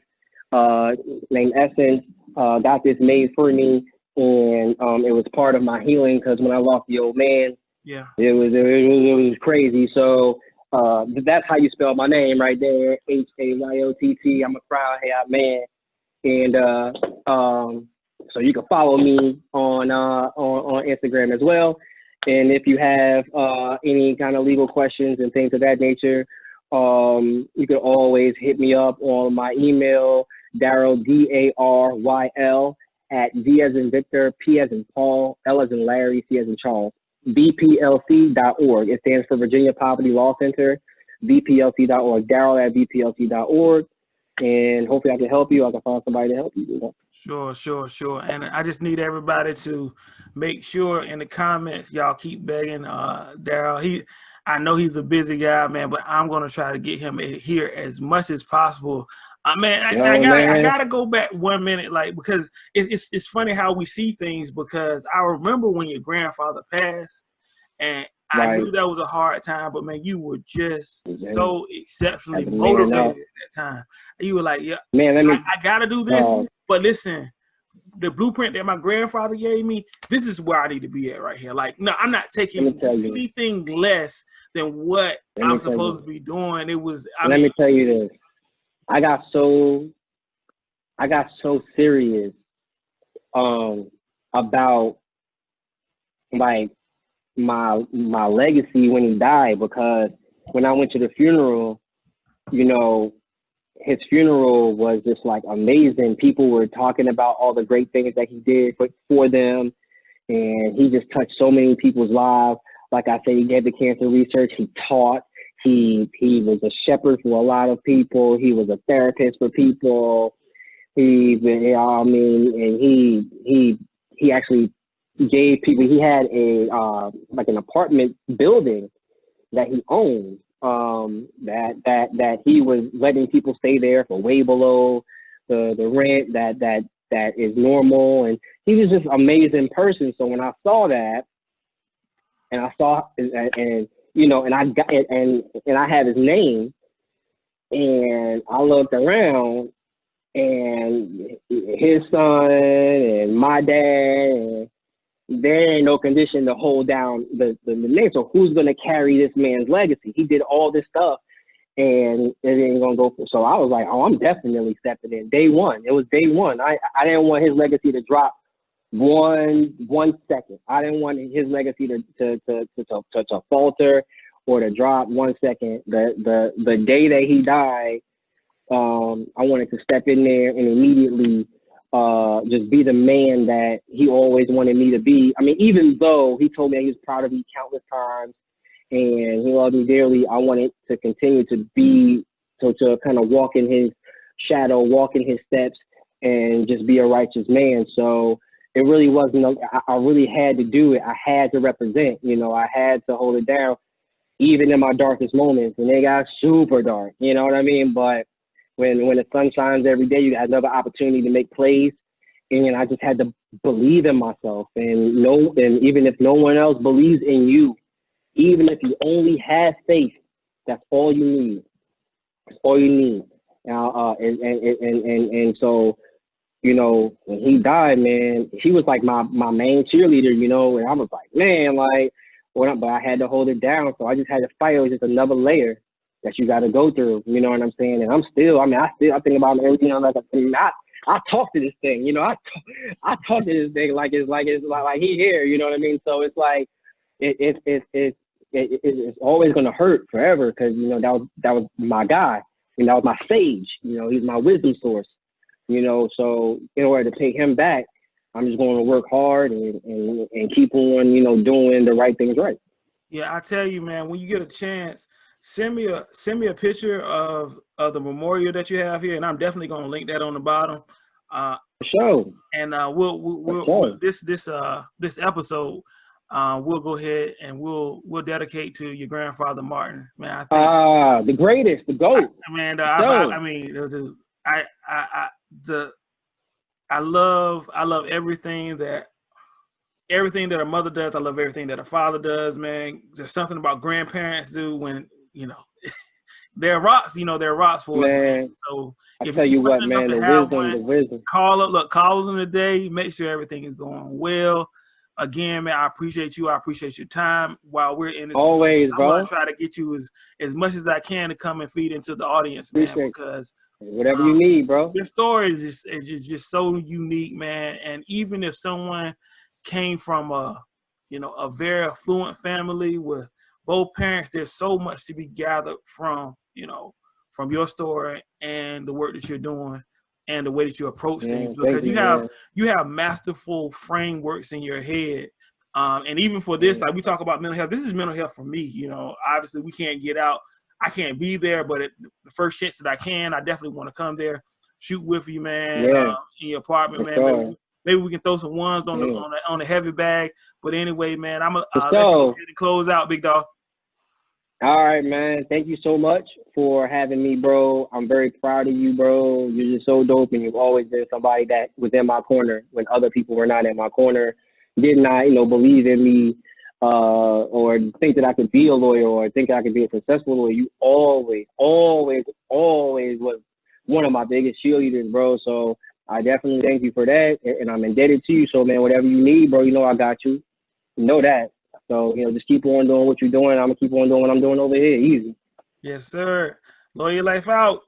named Essence got this made for me, and it was part of my healing, because when I lost the old man, it was crazy. So that's how you spell my name right there, HAYOTT. I'm a proud Hayott man, and so you can follow me on Instagram as well. And if you have any kind of legal questions and things of that nature, you can always hit me up on my email, Daryl, DARYL, at V as in Victor, P as in Paul, L as in Larry, C as in Charles, BPLC.org. It stands for Virginia Poverty Law Center, BPLC.org, Daryl at BPLC.org. And hopefully I can help you. I can find somebody to help you. You know? Sure. And I just need everybody to make sure in the comments, y'all keep begging Daryl. I know he's a busy guy, man, but I'm gonna try to get him here as much as possible. I gotta go back 1 minute, like, because it's funny how we see things, because I remember when your grandfather passed, and I knew that was a hard time, but man, you were just so exceptionally motivated at that time. You were like, yeah, man, I gotta do this. But listen, the blueprint that my grandfather gave me, this is where I need to be at right here. Like, no, I'm not taking anything less than what I'm supposed to be doing. It was. Let me tell you this. I got so serious about like my legacy when he died, because when I went to the funeral, you know, his funeral was just like amazing. People were talking about all the great things that he did for them, and he just touched so many people's lives. Like I said, he gave the cancer research, he taught, he was a shepherd for a lot of people, he was a therapist for people. He actually gave people, he had a like an apartment building that he owned, that he was letting people stay there for way below the rent that is normal, and he was just an amazing person. So when I saw that, and I saw and you know, and I got it, and I had his name, and I looked around, and his son and my dad, and there ain't no condition to hold down the name. So who's going to carry this man's legacy? He did all this stuff, and it ain't going to go for. So I was like, oh, I'm definitely stepping in. Day one. It was day one. I didn't want his legacy to drop one second. I didn't want his legacy to falter or to drop 1 second. The day that he died, I wanted to step in there and immediately just be the man that he always wanted me to be. I mean, even though he told me that he was proud of me countless times and he loved me dearly, I wanted to continue to be, to kind of walk in his shadow, walk in his steps, and just be a righteous man. So it really wasn't, I really had to do it. I had to represent, you know, I had to hold it down. even in my darkest moments, and they got super dark, you know what I mean? But when the sun shines every day, you got another opportunity to make plays. And I just had to believe in myself, and even if no one else believes in you, even if you only have faith, that's all you need. That's all you need. Now, and so, you know, when he died, man, he was like my main cheerleader, you know, and I was like, man, like, but I had to hold it down. So I just had to fight. It was just another layer that you got to go through, you know what I'm saying? And I think about everything. I'm like, I talk to this thing, you know, I talk to this thing like he here, you know what I mean? So it's like, it's always going to hurt forever. Cause you know, that was my guy, and that was my sage, you know, he's my wisdom source, you know? So in order to pay him back, I'm just going to work hard and keep on, you know, doing the right things right. Yeah, I tell you, man, when you get a chance, send me a picture of the memorial that you have here, and I'm definitely going to link that on the bottom. For sure. And we'll this episode, we'll go ahead and we'll dedicate to your grandfather Martin, man. I think the greatest, the GOAT. I love everything that a mother does. I love everything that a father does, man. There's something about grandparents do when, you know, they're rocks, you know, they're rocks for us, man. So I tell you what, man, the wisdom. Call them today. Make sure everything is going well. Again, man, I appreciate you. I appreciate your time while we're in this. Always, bro. I'm gonna try to get you as much as I can to come and feed into the audience, man. Because whatever you need, bro. Your story is just so unique, man. And even if someone came from a very affluent family with both parents, there's so much to be gathered from your story and the work that you're doing and the way that you approach things, because you have masterful frameworks in your head. And even for this, like we talk about mental health, this is mental health for me. You know, obviously we can't get out. I can't be there, but the first chance that I can, I definitely want to come there, shoot with you, man, in your apartment, man. Sure. Maybe we can throw some ones on the heavy bag. But anyway, man, I'm gonna let you close out, big dog. All right, man. Thank you so much for having me, bro. I'm very proud of you, bro. You're just so dope, and you've always been somebody that was in my corner when other people were not in my corner, did not, believe in me, or think that I could be a lawyer or think I could be a successful lawyer. You always was one of my biggest cheerleaders, bro. So I definitely thank you for that, and I'm indebted to you. So, man, whatever you need, bro, I got you. You know that. So, just keep on doing what you're doing. I'm going to keep on doing what I'm doing over here. Easy. Yes, sir. Lawyer life out.